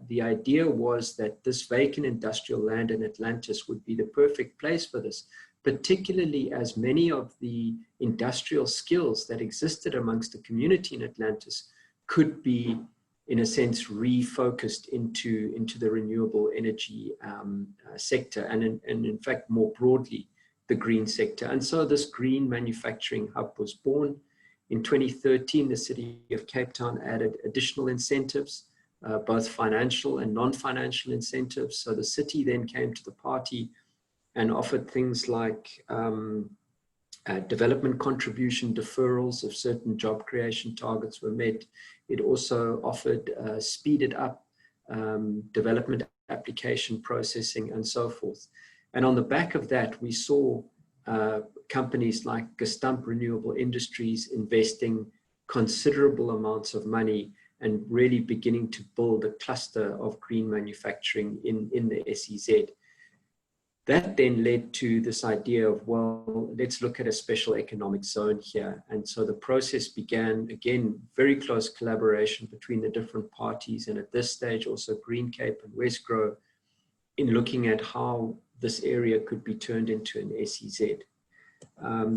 the idea was that this vacant industrial land in Atlantis would be the perfect place for this, particularly as many of the industrial skills that existed amongst the community in Atlantis could be, in a sense, refocused into the renewable energy sector, and in fact, more broadly, the green sector. And so this green manufacturing hub was born. In 2013, the city of Cape Town added additional incentives. both financial and non-financial incentives. So the city then came to the party and offered things like development contribution deferrals if certain job creation targets were met. It also offered speeded up development application processing and so forth. And on the back of that, we saw companies like Gestamp Renewable Industries investing considerable amounts of money and really beginning to build a cluster of green manufacturing in the SEZ. That then led to this idea of, well, let's look at a special economic zone here. And so the process began, again, very close collaboration between the different parties, and at this stage also Green Cape and Westgrow, in looking at how this area could be turned into an SEZ.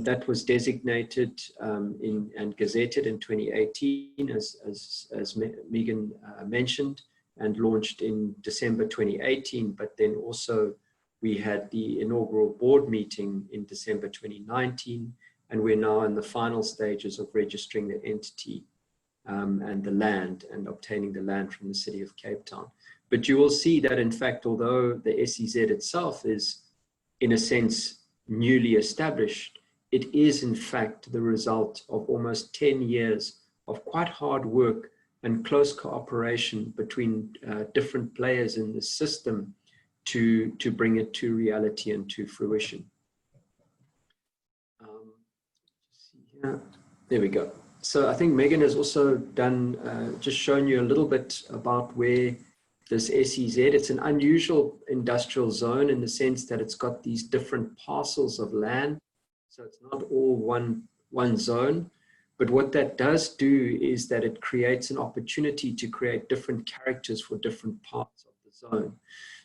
That was designated and gazetted in 2018, as Megan mentioned, and launched in December 2018, but then also we had the inaugural board meeting in December 2019, and we're now in the final stages of registering the entity and the land and obtaining the land from the City of Cape Town. But you will see that, in fact, although the SEZ itself is, in a sense, newly established, it is, in fact, the result of almost 10 years of quite hard work and close cooperation between different players in the system to bring it to reality and to fruition. There we go. So I think Megan has also done, just shown you a little bit about where this SEZ, it's an unusual industrial zone in the sense that it's got these different parcels of land. So it's not all one zone. But what that does do is that it creates an opportunity to create different characters for different parts of the zone.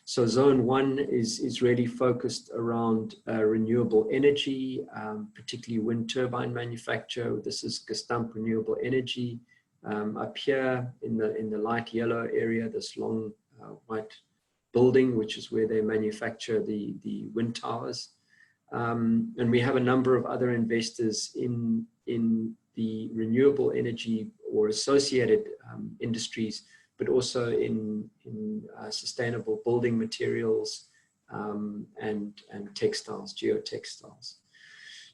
So zone 1 is really focused around renewable energy, particularly wind turbine manufacture. This is Gestamp Renewable Energy. Up here in the light yellow area, this long white building, which is where they manufacture the wind towers. And we have a number of other investors in the renewable energy or associated industries, but also in sustainable building materials and textiles, geotextiles.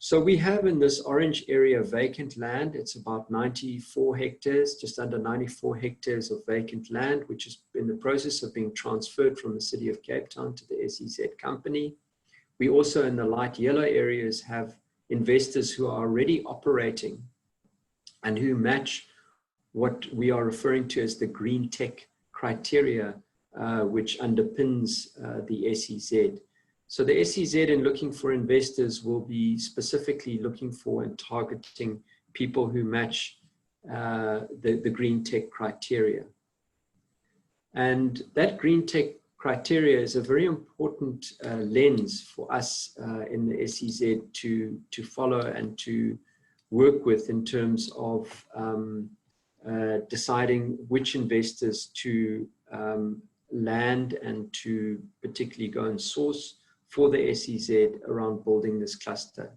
So we have in this orange area vacant land. It's about 94 hectares, just under 94 hectares of vacant land, which is in the process of being transferred from the City of Cape Town to the SEZ company. We also in the light yellow areas have investors who are already operating and who match what we are referring to as the green tech criteria, which underpins the SEZ. So the SEZ, in looking for investors, will be specifically looking for and targeting people who match the green tech criteria. And that green tech criteria is a very important lens for us in the SEZ to follow and to work with in terms of deciding which investors to land and to particularly go and source for the SEZ around building this cluster.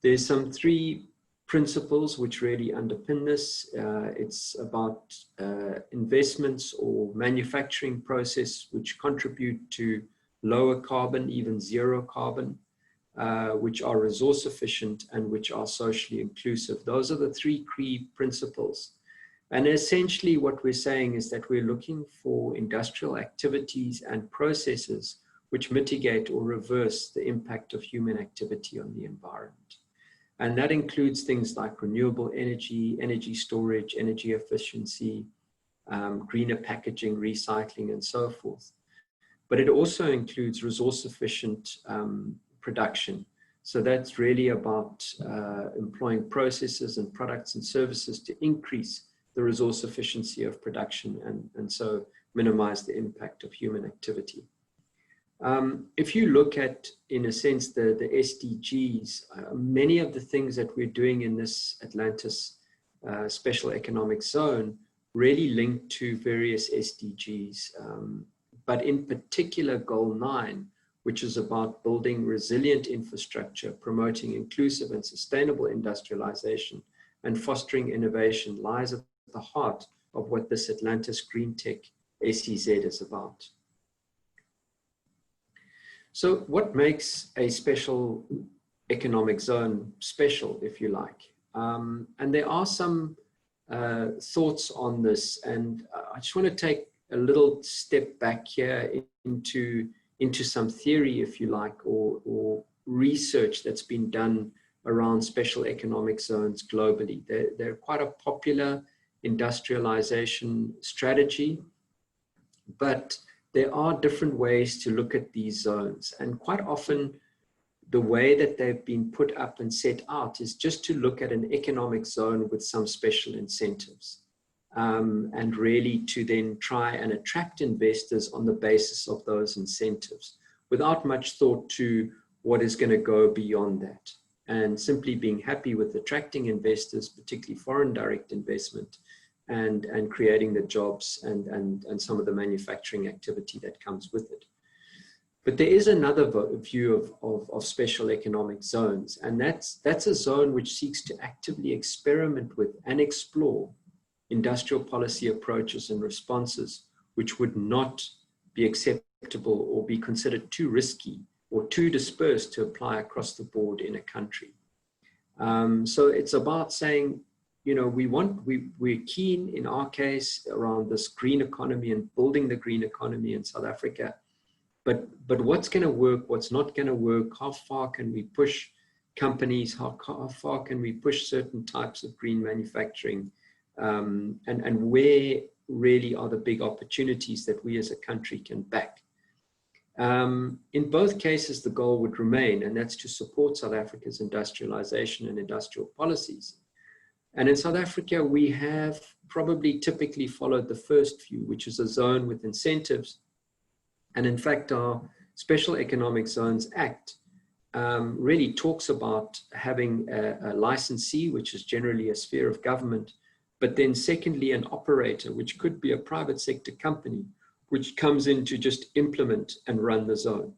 There's some 3 principles which really underpin this. It's about investments or manufacturing process which contribute to lower carbon, even zero carbon, which are resource efficient and which are socially inclusive. Those are the 3 key principles. And essentially what we're saying is that we're looking for industrial activities and processes which mitigate or reverse the impact of human activity on the environment. And that includes things like renewable energy, energy storage, energy efficiency, greener packaging, recycling, and so forth. But it also includes resource efficient production. So that's really about employing processes and products and services to increase the resource efficiency of production and so minimize the impact of human activity. If you look at, in a sense, the SDGs, many of the things that we're doing in this Atlantis Special Economic Zone really link to various SDGs, but in particular Goal 9, which is about building resilient infrastructure, promoting inclusive and sustainable industrialization, and fostering innovation, lies at the heart of what this Atlantis greentech SEZ is about. So what makes a special economic zone special, if you like? And there are some thoughts on this, and I just want to take a little step back here into some theory, if you like, or research that's been done around special economic zones globally. They're quite a popular industrialization strategy, but there are different ways to look at these zones. And quite often, the way that they've been put up and set out is just to look at an economic zone with some special incentives, and really to then try and attract investors on the basis of those incentives, without much thought to what is going to go beyond that, and simply being happy with attracting investors, particularly foreign direct investment, and creating the jobs and some of the manufacturing activity that comes with it. But there is another view of special economic zones, and that's a zone which seeks to actively experiment with and explore industrial policy approaches and responses which would not be acceptable or be considered too risky or too dispersed to apply across the board in a country. So it's about saying, you know, we're keen in our case around this green economy and building the green economy in South Africa. But what's going to work, what's not going to work, how far can we push companies, how far can we push certain types of green manufacturing, and where really are the big opportunities that we as a country can back. In both cases, the goal would remain, and that's to support South Africa's industrialization and industrial policies. And in South Africa, we have probably typically followed the first view, which is a zone with incentives. And in fact, our Special Economic Zones Act really talks about having a licensee, which is generally a sphere of government, but then secondly, an operator, which could be a private sector company, which comes in to just implement and run the zone.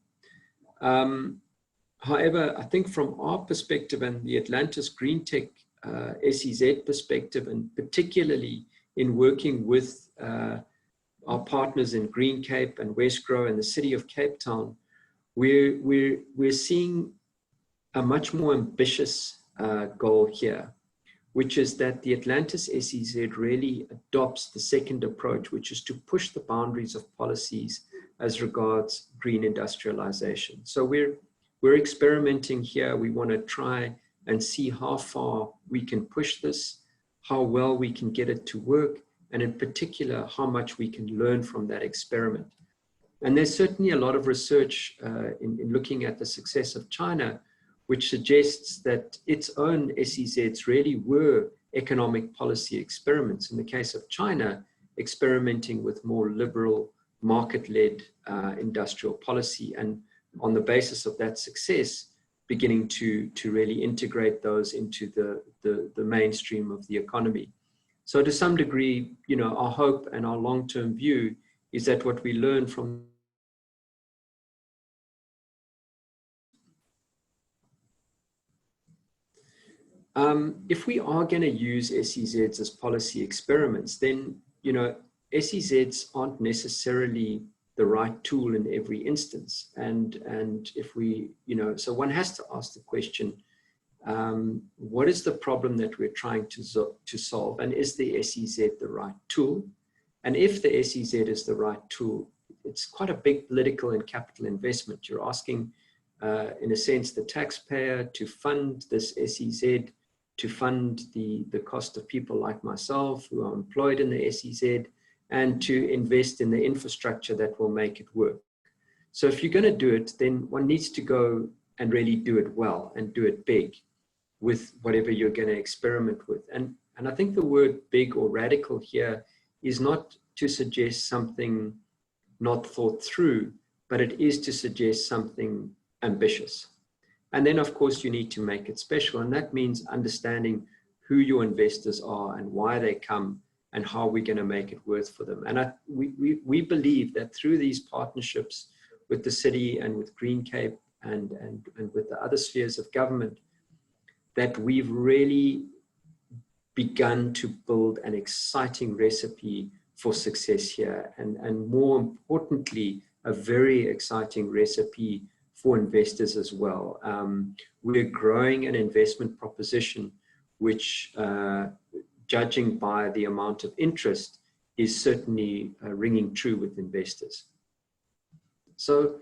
However, I think from our perspective and the Atlantis greentech SEZ perspective, and particularly in working with our partners in Green Cape and Westgrow and the city of Cape Town, we're seeing a much more ambitious goal here, which is that the Atlantis SEZ really adopts the second approach, which is to push the boundaries of policies as regards green industrialization. So we're experimenting here. We want to try and see how far we can push this, how well we can get it to work, and in particular, how much we can learn from that experiment. And there's certainly a lot of research in looking at the success of China, which suggests that its own SEZs really were economic policy experiments. In the case of China, experimenting with more liberal, market-led industrial policy, and on the basis of that success, beginning to really integrate those into the mainstream of the economy. So to some degree, you know, our hope and our long-term view is that what we learn from if we are going to use SEZs as policy experiments, then, you know, SEZs aren't necessarily the right tool in every instance. And if we, you know, so one has to ask the question, what is the problem that we're trying to solve? And is the SEZ the right tool? And if the SEZ is the right tool, it's quite a big political and capital investment. You're asking, in a sense, the taxpayer to fund this SEZ, to fund the cost of people like myself who are employed in the SEZ, and to invest in the infrastructure that will make it work. So if you're going to do it, then one needs to go and really do it well and do it big with whatever you're going to experiment with. And I think the word big or radical here is not to suggest something not thought through, but it is to suggest something ambitious. And then, of course, you need to make it special. And that means understanding who your investors are and why they come and how we're going to make it worth for them. And we believe that through these partnerships with the city and with Green Cape and with the other spheres of government, that we've really begun to build an exciting recipe for success here, and more importantly, a very exciting recipe for investors as well. We're growing an investment proposition which, judging by the amount of interest, is certainly ringing true with investors. So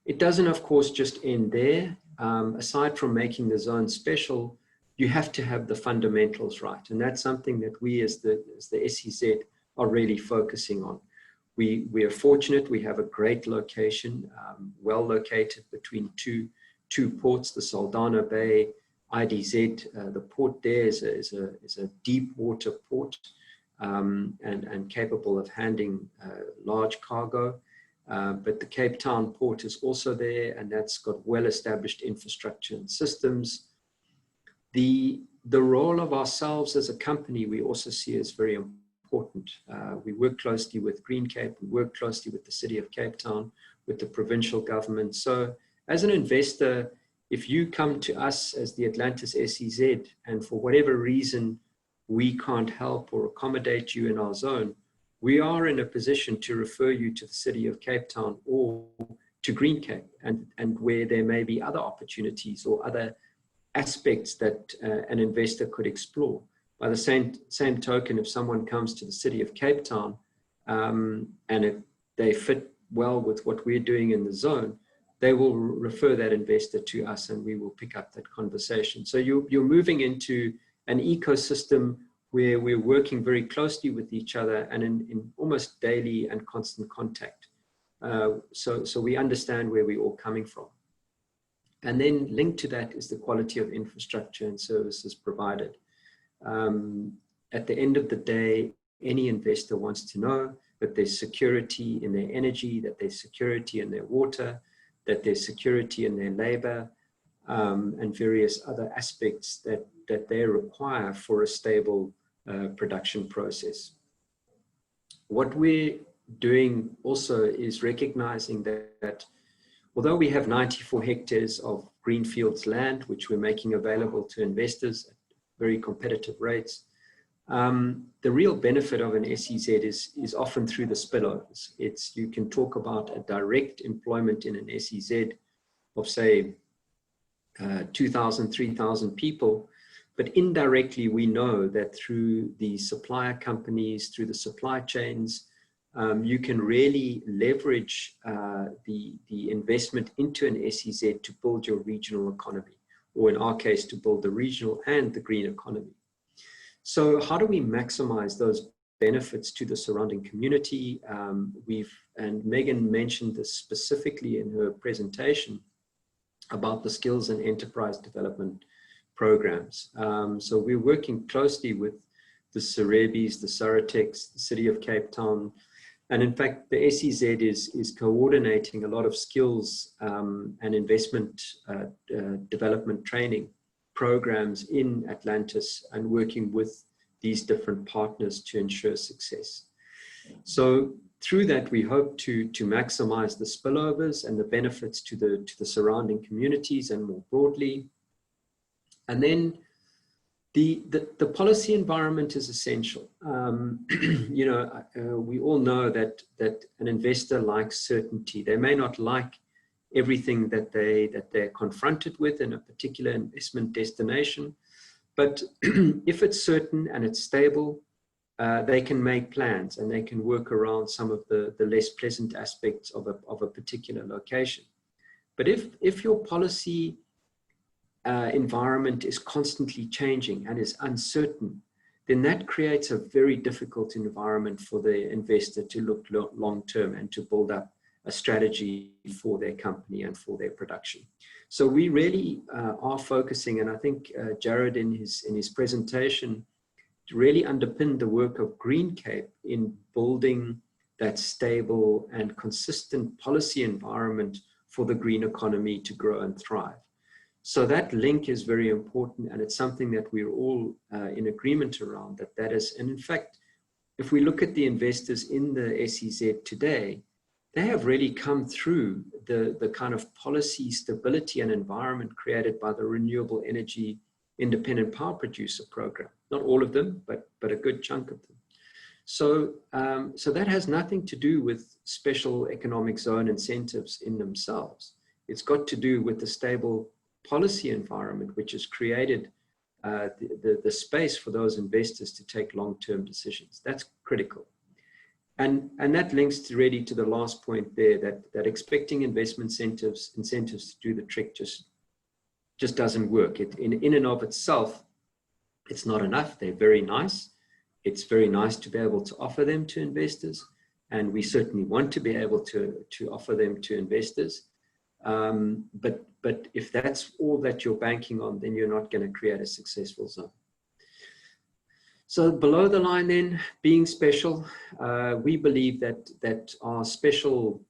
it doesn't, of course, just end there. Aside from making the zone special, you have to have the fundamentals right. And that's something that we as the SEZ are really focusing on. We are fortunate, we have a great location, well located between two ports, the Saldanha Bay, IDZ. The port there is a deep water port and capable of handling large cargo. But the Cape Town port is also there, and that's got well-established infrastructure and systems. The role of ourselves as a company, we also see as very important. We work closely with Greencape, we work closely with the City of Cape Town, with the provincial government. So as an investor, if you come to us as the Atlantis SEZ, and for whatever reason we can't help or accommodate you in our zone, we are in a position to refer you to the City of Cape Town or to Greencape, and where there may be other opportunities or other aspects that an investor could explore. By the same token, if someone comes to the City of Cape Town and if they fit well with what we're doing in the zone, they will refer that investor to us, and we will pick up that conversation. So you're moving into an ecosystem where we're working very closely with each other and in almost daily and constant contact. So we understand where we're all coming from. And then linked to that is the quality of infrastructure and services provided. At the end of the day, any investor wants to know that there's security in their energy, that there's security in their water, that there's security in their labor, and various other aspects that they require for a stable production process. What we're doing also is recognizing that although we have 94 hectares of greenfields land, which we're making available to investors at very competitive rates, the real benefit of an SEZ is often through the spillovers. You can talk about a direct employment in an SEZ of, say, 2,000, 3,000 people, but indirectly we know that through the supplier companies, through the supply chains, you can really leverage the investment into an SEZ to build your regional economy, or in our case, to build the regional and the green economy. So how do we maximize those benefits to the surrounding community? And Megan mentioned this specifically in her presentation about the skills and enterprise development programs. So we're working closely with the Cerebis, the Saratex, the City of Cape Town, and in fact, the SEZ is coordinating a lot of skills and investment development training programs in Atlantis and working with these different partners to ensure success. So through that, we hope to maximize the spillovers and the benefits to the surrounding communities and more broadly. And then the policy environment is essential. We all know that an investor likes certainty. They may not like everything that they're confronted with in a particular investment destination, but if it's certain and it's stable, they can make plans and they can work around some of the less pleasant aspects of a particular location. But if your policy environment is constantly changing and is uncertain, then that creates a very difficult environment for the investor to look long-term and to build up a strategy for their company and for their production. So we really are focusing, and I think Jared in his presentation really underpinned the work of Greencape in building that stable and consistent policy environment for the green economy to grow and thrive. So that link is very important, and it's something that we're all in agreement around, that is. And in fact, if we look at the investors in the SEZ today, they have really come through the kind of policy stability and environment created by the Renewable Energy Independent Power Producer Program. not all of them, but a good chunk of them. So, so that has nothing to do with special economic zone incentives in themselves. It's got to do with the stable policy environment, which has created the space for those investors to take long-term decisions. That's critical. And that links really to the last point there, that expecting investment incentives to do the trick just doesn't work. In and of itself, it's not enough. They're very nice. It's very nice to be able to offer them to investors, and we certainly want to be able to offer them to investors. But if that's all that you're banking on, then you're not going to create a successful zone. So below the line then, being special, we believe that our specialness,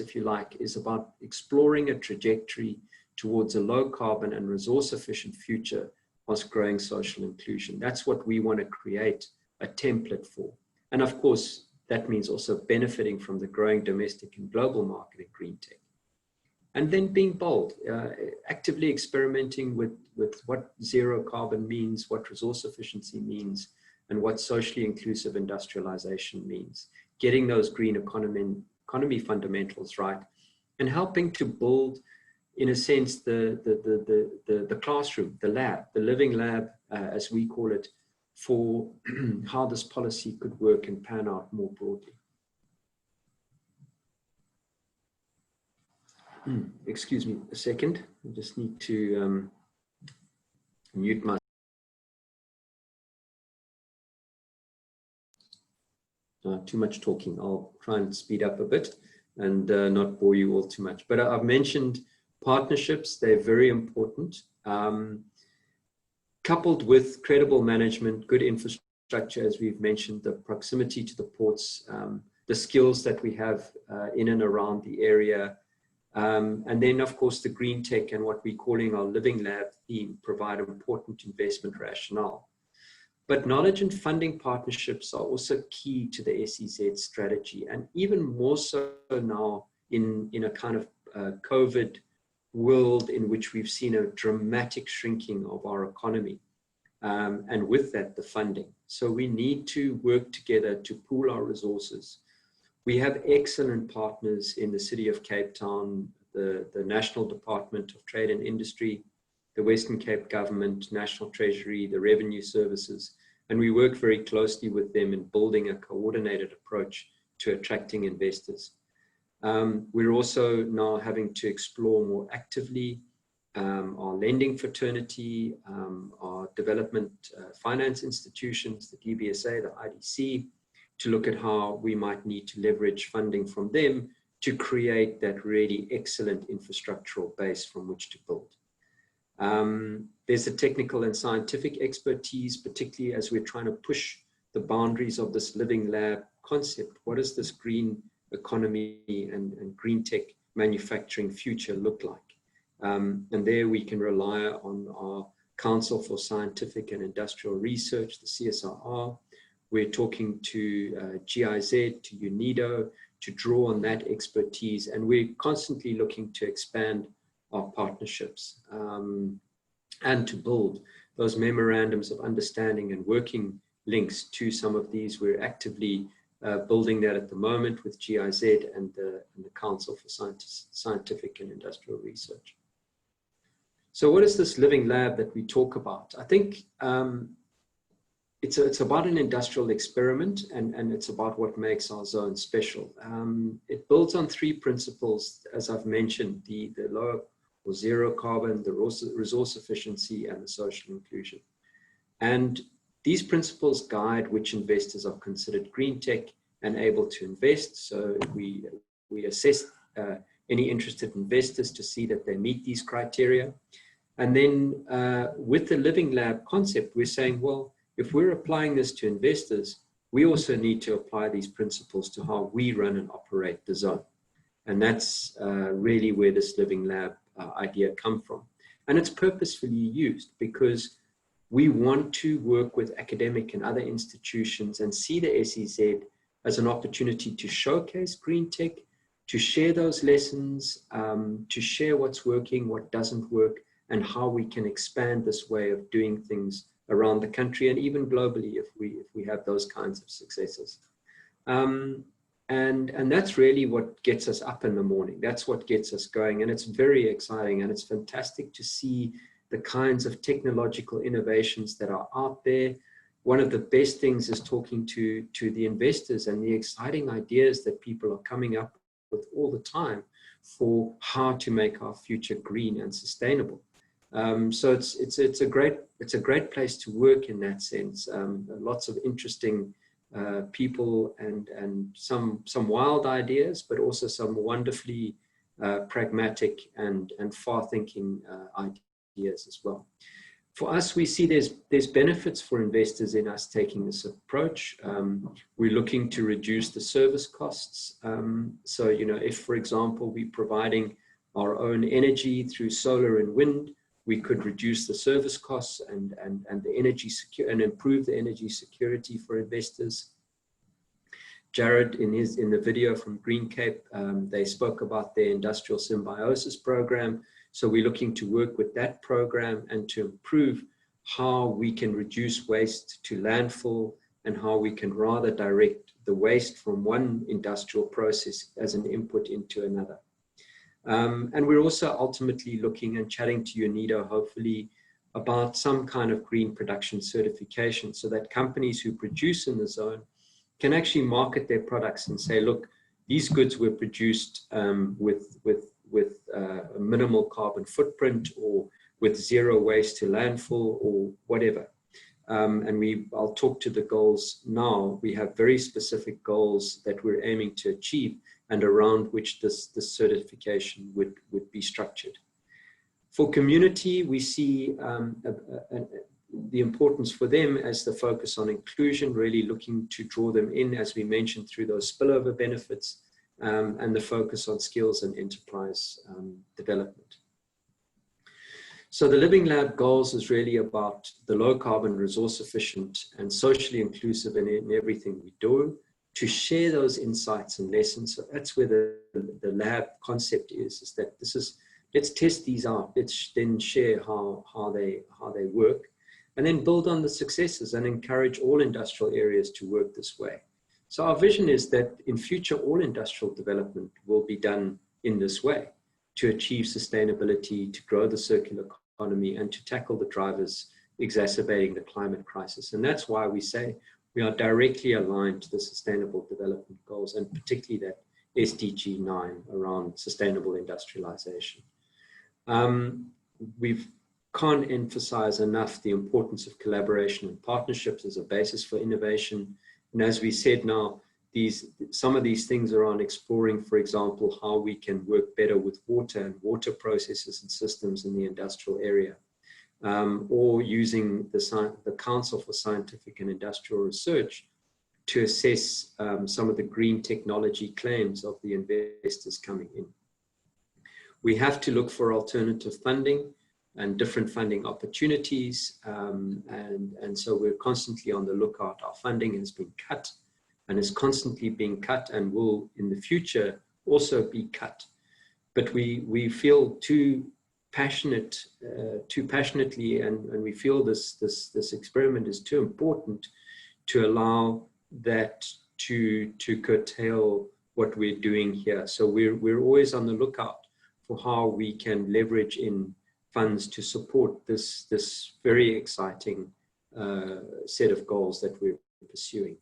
if you like, is about exploring a trajectory towards a low carbon and resource efficient future whilst growing social inclusion. That's what we want to create a template for. And of course, that means also benefiting from the growing domestic and global market in green tech. And then being bold, actively experimenting with what zero carbon means, what resource efficiency means, and what socially inclusive industrialization means. Getting those green economy fundamentals right, and helping to build, in a sense, the classroom, the lab, the living lab, as we call it, for how this policy could work and pan out more broadly. Excuse me a second, I just need to mute my. Too much talking. I'll try and speed up a bit and not bore you all too much. But I've mentioned partnerships, they're very important. Coupled with credible management, good infrastructure, as we've mentioned, the proximity to the ports, the skills that we have in and around the area, and then of course the green tech and what we're calling our living lab theme provide important investment rationale. But knowledge and funding partnerships are also key to the SEZ strategy, and even more so now in a kind of COVID world in which we've seen a dramatic shrinking of our economy, and with that the funding. So we need to work together to pool our resources. We have excellent partners in the City of Cape Town, the National Department of Trade and Industry, the Western Cape Government, National Treasury, the Revenue Services, and we work very closely with them in building a coordinated approach to attracting investors. We're also now having to explore more actively our lending fraternity, our development finance institutions, the DBSA, the IDC, to look at how we might need to leverage funding from them to create that really excellent infrastructural base from which to build. There's a technical and scientific expertise, particularly as we're trying to push the boundaries of this living lab concept. What does this green economy and green tech manufacturing future look like? And there we can rely on our Council for Scientific and Industrial Research, the CSIR. We're talking to GIZ, to UNIDO, to draw on that expertise, and we're constantly looking to expand our partnerships and to build those memorandums of understanding and working links to some of these. We're actively building that at the moment with GIZ and the Council for Scientific and Industrial Research. So what is this living lab that we talk about? I think it's about an industrial experiment, and it's about what makes our zone special. It builds on three principles, as I've mentioned, the low or zero carbon, the resource efficiency, and the social inclusion. And these principles guide which investors are considered green tech and able to invest. So we assess any interested investors to see that they meet these criteria. And then with the living lab concept, we're saying, well, if we're applying this to investors, we also need to apply these principles to how we run and operate the zone. And that's really where this living lab idea come from. And it's purposefully used because we want to work with academic and other institutions and see the SEZ as an opportunity to showcase green tech, to share those lessons, to share what's working, what doesn't work, and how we can expand this way of doing things around the country and even globally if we have those kinds of successes. And that's really what gets us up in the morning. That's what gets us going, and it's very exciting, and it's fantastic to see the kinds of technological innovations that are out there. One of the best things is talking to the investors and the exciting ideas that people are coming up with all the time for how to make our future green and sustainable. So it's a great place to work in that sense. Lots of interesting people and some wild ideas, but also some wonderfully pragmatic and far-thinking ideas as well. For us, we see there's benefits for investors in us taking this approach. We're looking to reduce the service costs. So, you know, if, for example, we're providing our own energy through solar and wind, we could reduce the service costs and the energy and improve the energy security for investors. Jared, in the video from Green Cape, they spoke about their industrial symbiosis program. So we're looking to work with that program and to improve how we can reduce waste to landfill and how we can rather direct the waste from one industrial process as an input into another. And we're also ultimately looking and chatting to UNIDO, hopefully, about some kind of green production certification so that companies who produce in the zone can actually market their products and say, look, these goods were produced with a minimal carbon footprint or with zero waste to landfill or whatever. And I'll talk to the goals now. We have very specific goals that we're aiming to achieve and around which this certification would be structured. For community, we see the importance for them as the focus on inclusion, really looking to draw them in, as we mentioned, through those spillover benefits, and the focus on skills and enterprise development. So the Living Lab goals is really about the low carbon, resource efficient, and socially inclusive in everything we do, to share those insights and lessons. So that's where the lab concept is that this is, let's test these out, let's then share how they work, and then build on the successes and encourage all industrial areas to work this way. So our vision is that in future, all industrial development will be done in this way to achieve sustainability, to grow the circular economy, and to tackle the drivers exacerbating the climate crisis. And that's why we say we are directly aligned to the Sustainable Development Goals, and particularly that SDG 9 around sustainable industrialization. We can't emphasize enough the importance of collaboration and partnerships as a basis for innovation. And as we said now, some of these things are on exploring, for example, how we can work better with water and water processes and systems in the industrial area, or using the Council for Scientific and Industrial Research to assess some of the green technology claims of the investors coming in. We have to look for alternative funding and different funding opportunities, and so we're constantly on the lookout. Our funding has been cut and is constantly being cut and will in the future also be cut. But we feel too passionately, and we feel this experiment is too important to allow that to curtail what we're doing here. So we're always on the lookout for how we can leverage in funds to support this very exciting set of goals that we're pursuing.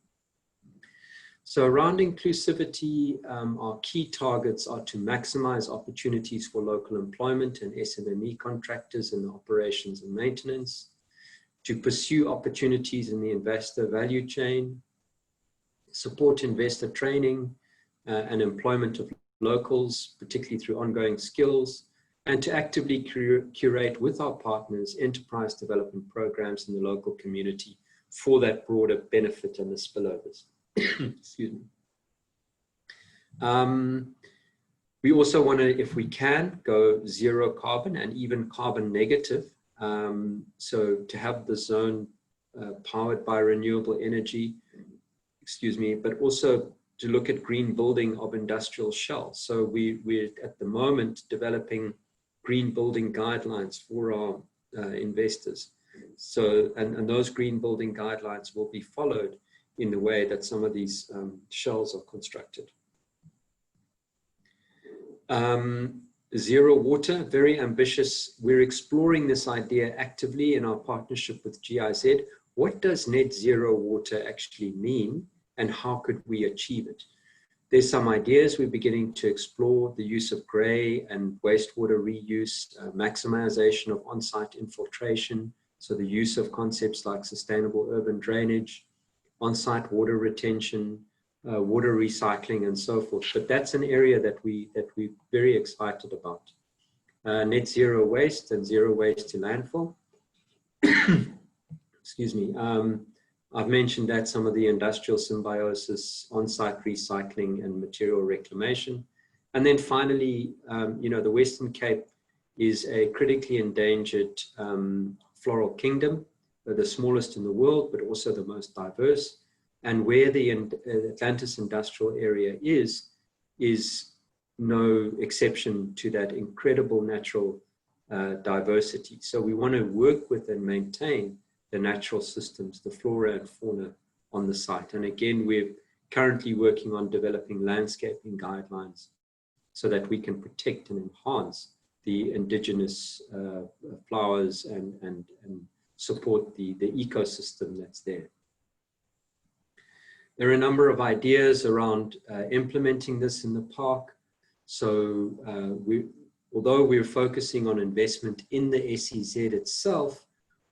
So around inclusivity, our key targets are to maximize opportunities for local employment and SMME contractors in the operations and maintenance, to pursue opportunities in the investor value chain, support investor training and employment of locals, particularly through ongoing skills, and to actively curate with our partners enterprise development programs in the local community for that broader benefit and the spillovers. Excuse me. We also want to, if we can, go zero carbon and even carbon negative. So to have the zone powered by renewable energy, but also to look at green building of industrial shells. So we're at the moment developing green building guidelines for our investors. So, and those green building guidelines will be followed in the way that some of these shells are constructed. Zero water, very ambitious. We're exploring this idea actively in our partnership with GIZ. What does net zero water actually mean, and how could we achieve it? There's some ideas we're beginning to explore: the use of grey and wastewater reuse, maximization of on-site infiltration, so the use of concepts like sustainable urban drainage, on-site water retention, water recycling, and so forth. But that's an area that we're very excited about. Net zero waste and zero waste to landfill. Excuse me. I've mentioned that some of the industrial symbiosis, on-site recycling, and material reclamation. And then finally, you know, the Western Cape is a critically endangered floral kingdom, the smallest in the world, but also the most diverse. And where the Atlantis industrial area is no exception to that incredible natural diversity. So we want to work with and maintain the natural systems, the flora and fauna on the site. And again, we're currently working on developing landscaping guidelines so that we can protect and enhance the indigenous flowers and support the ecosystem that's there. There are a number of ideas around implementing this in the park. So although we're focusing on investment in the SEZ itself,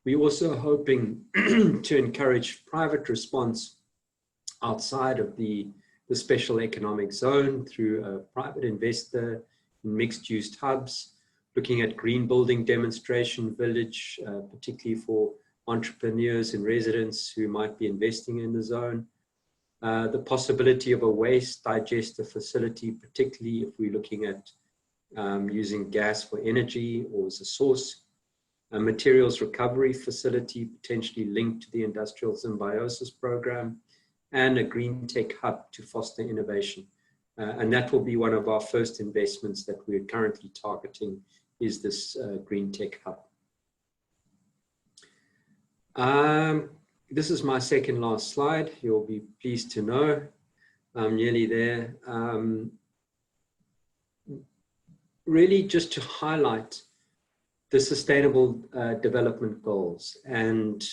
we're also hoping to encourage private response outside of the special economic zone through a private investor in mixed-use hubs, looking at green building demonstration village, particularly for entrepreneurs and residents who might be investing in the zone. The possibility of a waste digester facility, particularly if we're looking at using gas for energy or as a source. A materials recovery facility, potentially linked to the industrial symbiosis program, and a green tech hub to foster innovation. And that will be one of our first investments that we're currently targeting, is this green tech hub. This is my second last slide. You'll be pleased to know I'm nearly there. Really just to highlight the Sustainable Development Goals and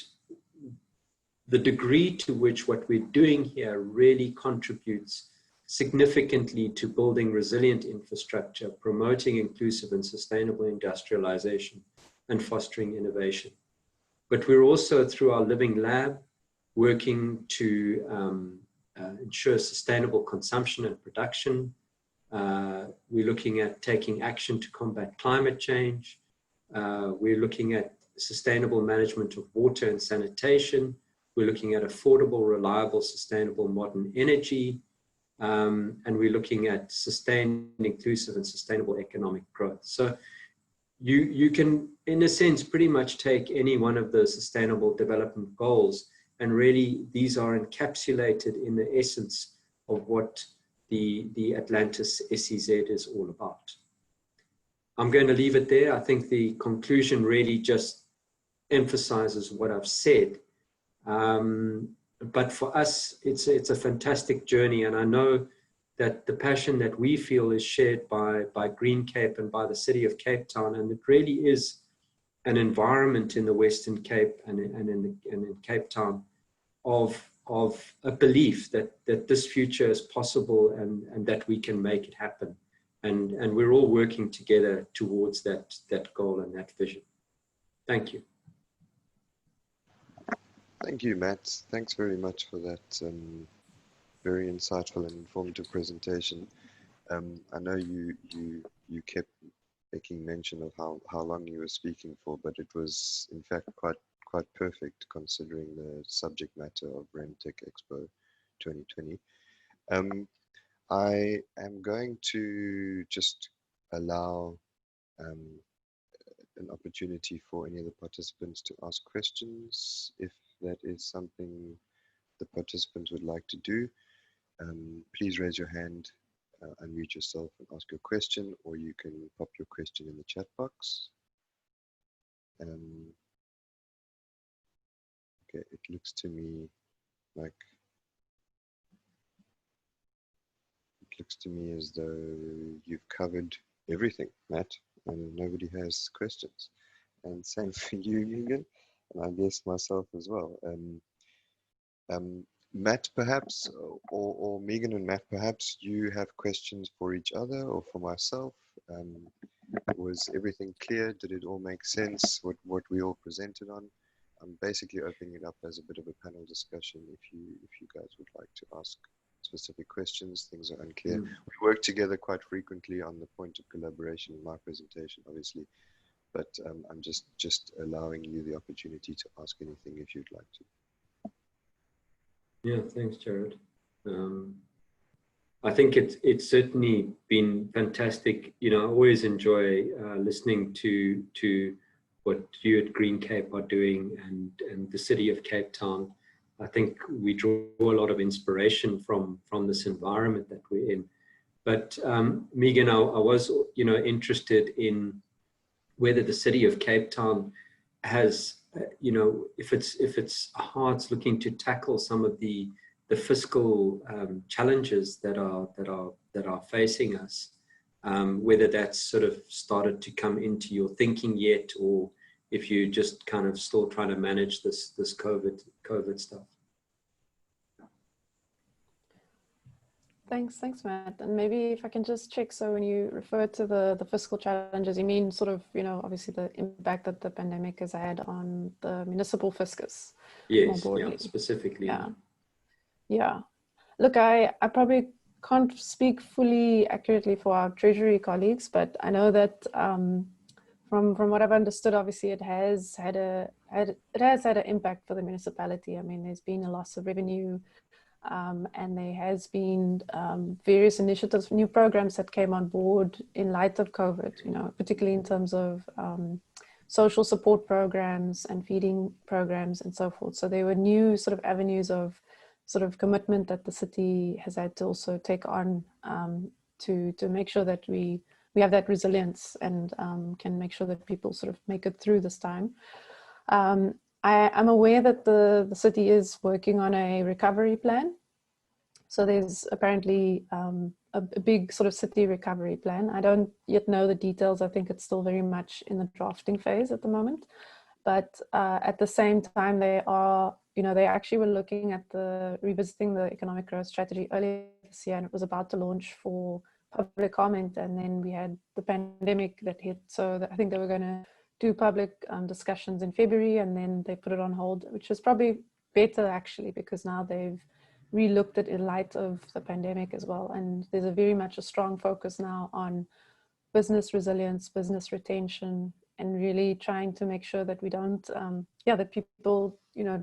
the degree to which what we're doing here really contributes significantly to building resilient infrastructure, promoting inclusive and sustainable industrialization, and fostering innovation. But we're also, through our Living Lab, working to ensure sustainable consumption and production. We're looking at taking action to combat climate change. We're looking at sustainable management of water and sanitation. We're looking at affordable, reliable, sustainable, modern energy. And we're looking at sustained, inclusive, and sustainable economic growth. So you can, in a sense, pretty much take any one of the Sustainable Development Goals, and really these are encapsulated in the essence of what the Atlantis SEZ is all about. I'm going to leave it there. I think the conclusion really just emphasizes what I've said. But for us, it's a fantastic journey, and I know that the passion that we feel is shared by Green Cape and by the City of Cape Town, and it really is an environment in the Western Cape and in Cape Town of a belief that this future is possible and that we can make it happen. And we're all working together towards that goal and that vision. Thank you. Thank you, Matt. Thanks very much for that very insightful and informative presentation. I know you kept making mention of how long you were speaking for, but it was in fact quite perfect considering the subject matter of Greentech Expo 2020. I am going to just allow an opportunity for any of the participants to ask questions, if that is something the participants would like to do. Please raise your hand unmute yourself and ask your question, or you can pop your question in the chat box. Okay, it looks to me like as though you've covered everything, Matt, and nobody has questions. And same for you, Megan, and I guess myself as well. Matt, perhaps, or Megan and Matt, perhaps you have questions for each other or for myself. Was everything clear? Did it all make sense, what we all presented on? I'm basically opening it up as a bit of a panel discussion if you guys would like to ask specific questions, things are unclear. We work together quite frequently on the point of collaboration in my presentation, obviously, but I'm just allowing you the opportunity to ask anything if you'd like to. Yeah, thanks, Jared. I think it's certainly been fantastic. You know, I always enjoy listening to what you at Green Cape are doing and the city of Cape Town. I think we draw a lot of inspiration from this environment that we're in. But Megan, I was interested in whether the city of Cape Town has if its heart's looking to tackle some of the fiscal challenges that are facing us, whether that's sort of started to come into your thinking yet, or if you just kind of still trying to manage this COVID stuff. Thanks, Matt. And maybe if I can just check, so when you refer to the fiscal challenges, you mean sort of, obviously the impact that the pandemic has had on the municipal fiscus? Yes, yeah, specifically. Yeah. Look, I probably can't speak fully accurately for our Treasury colleagues, but I know that from what I've understood, obviously it has had an impact for the municipality. I mean, there's been a loss of revenue. And there has been various initiatives, new programs that came on board in light of COVID, particularly in terms of social support programs and feeding programs and so forth. So there were new sort of avenues of sort of commitment that the city has had to also take on to make sure that we have that resilience and can make sure that people sort of make it through this time. I'm aware that the city is working on a recovery plan. So there's apparently a big sort of city recovery plan. I don't yet know the details. I think it's still very much in the drafting phase at the moment. But at the same time, they actually were looking at revisiting the economic growth strategy earlier this year, and it was about to launch for public comment. And then we had the pandemic that hit. So I think they were going to do public discussions in February, and then they put it on hold, which is probably better actually, because now they've re-looked at it in light of the pandemic as well. And there's very much a strong focus now on business resilience, business retention, and really trying to make sure that we don't, that people,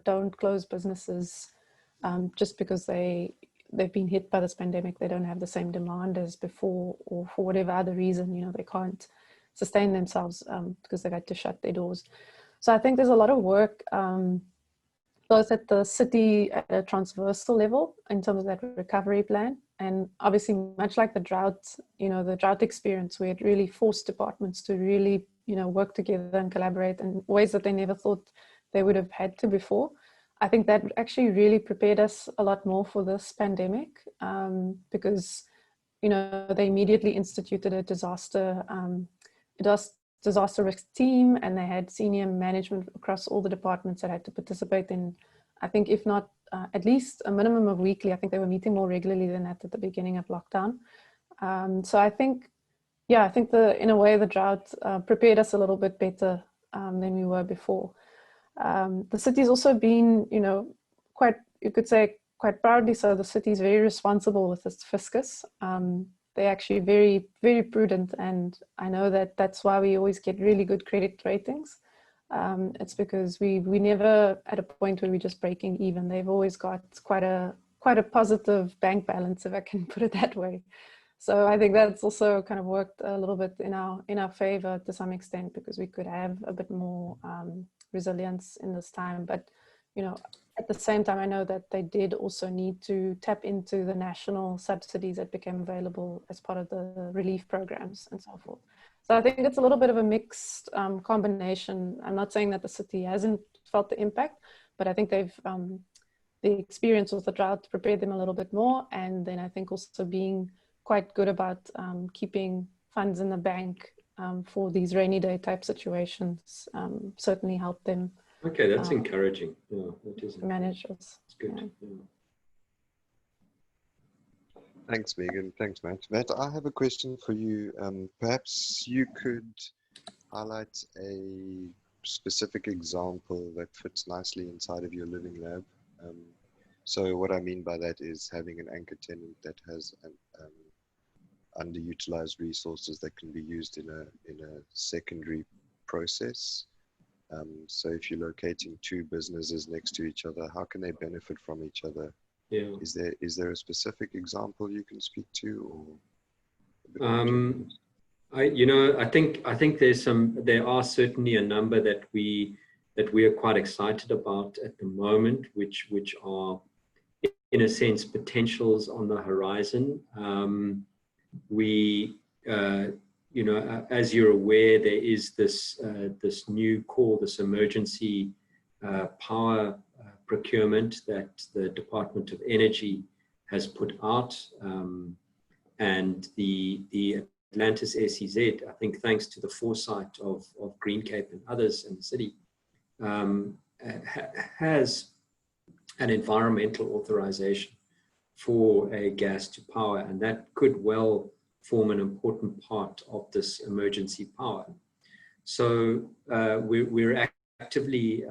don't close businesses just because they've been hit by this pandemic. They don't have the same demand as before, or for whatever other reason, they can't sustain themselves because they've had to shut their doors. So I think there's a lot of work both at the city at a transversal level in terms of that recovery plan, and obviously much like the drought, the drought experience, where it really forced departments to really, work together and collaborate in ways that they never thought they would have had to before. I think that actually really prepared us a lot more for this pandemic because, they immediately instituted a disaster risk team, and they had senior management across all the departments that had to participate in, I think, if not at least a minimum of weekly. I think they were meeting more regularly than that at the beginning of lockdown. So I think, in a way, the drought prepared us a little bit better than we were before. The city's also been, quite, you could say, quite proudly so, the city's very responsible with its fiscus. They're actually very, very prudent, and I know that that's why we always get really good credit ratings. It's because we never at a point where we're just breaking even. They've always got quite a positive bank balance, if I can put it that way. So I think that's also kind of worked a little bit in our favor to some extent, because we could have a bit more resilience in this time. But you know, at the same time, I know that they did also need to tap into the national subsidies that became available as part of the relief programs and so forth. So I think it's a little bit of a mixed combination. I'm not saying that the city hasn't felt the impact, but I think they've, the experience with the drought prepared them a little bit more. And then I think also being quite good about keeping funds in the bank for these rainy day type situations certainly helped them. Okay, that's encouraging. Yeah, that is manage us. It's good. Yeah. Yeah. Thanks, Megan. Thanks, Matt. Matt, I have a question for you. Perhaps you could highlight a specific example that fits nicely inside of your living lab. So what I mean by that is having an anchor tenant that has an, underutilized resources that can be used in a secondary process. So if you're locating two businesses next to each other, how can they benefit from each other? Yeah. Is there a specific example you can speak to, or? You know, I think there are certainly a number that we are quite excited about at the moment, which are in a sense potentials on the horizon. You know, as you're aware, there is this new call, this emergency power procurement that the Department of Energy has put out, and the Atlantis SEZ, I think thanks to the foresight of Greencape and others in the city, has an environmental authorization for a gas to power, and that could well form an important part of this emergency power. So we're actively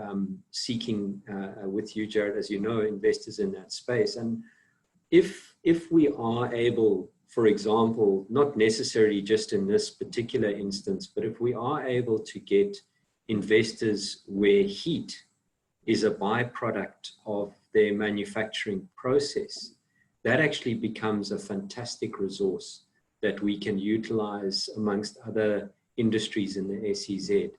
seeking with you, Jared, as you know, investors in that space. And if we are able, for example, not necessarily just in this particular instance, but if we are able to get investors where heat is a byproduct of their manufacturing process, that actually becomes a fantastic resource that we can utilize amongst other industries in the SEZ.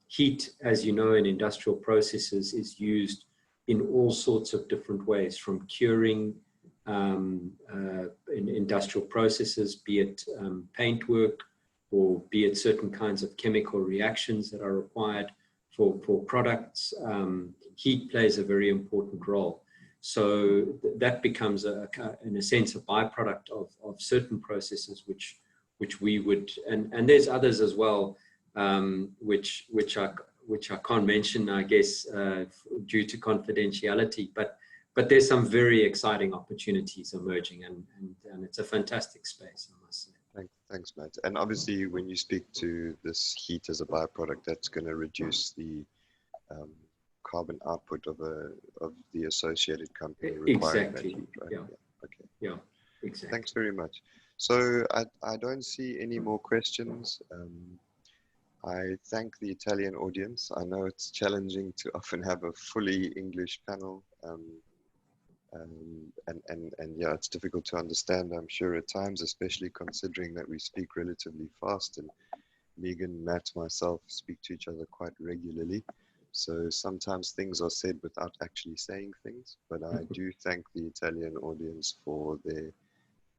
Heat, as you know, in industrial processes is used in all sorts of different ways, from curing in industrial processes, be it paint work, or be it certain kinds of chemical reactions that are required for products. Heat plays a very important role. So that becomes, in a sense, a byproduct of certain processes which we would, and there's others as well, which I can't mention, I guess, due to confidentiality. But there's some very exciting opportunities emerging, and it's a fantastic space, I must say. Thanks, Matt. And obviously, when you speak to this heat as a byproduct, that's going to reduce the carbon output of the associated company requiring that heat, right? Yeah. Okay. Yeah. Exactly. Thanks very much. So I don't see any more questions. I thank the Italian audience. I know it's challenging to often have a fully English panel, and yeah, it's difficult to understand, I'm sure, at times, especially considering that we speak relatively fast, and Megan, Matt, myself speak to each other quite regularly. So sometimes things are said without actually saying things, but I do thank the Italian audience for their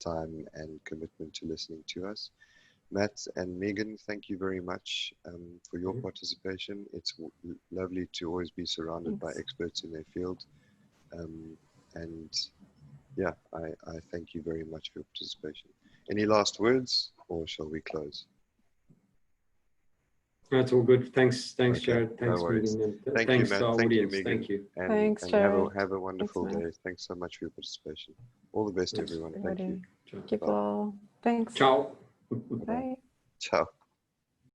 time and commitment to listening to us. Matt and Megan, thank you very much for your participation. It's lovely to always be surrounded by experts in their field. And yeah, I thank you very much for your participation. Any last words, or shall we close? That's all good. Thanks, Okay, Jared. Thanks, no worries. Megan. And Thank thanks you, Matt. to our Thank you, audience. Megan. Thank you. And, Thanks, and Jared. have a wonderful Thanks, day. Matt. Thanks so much for your participation. All the best, everyone. Thank you. Keep well. Thanks. Ciao. Bye. Ciao.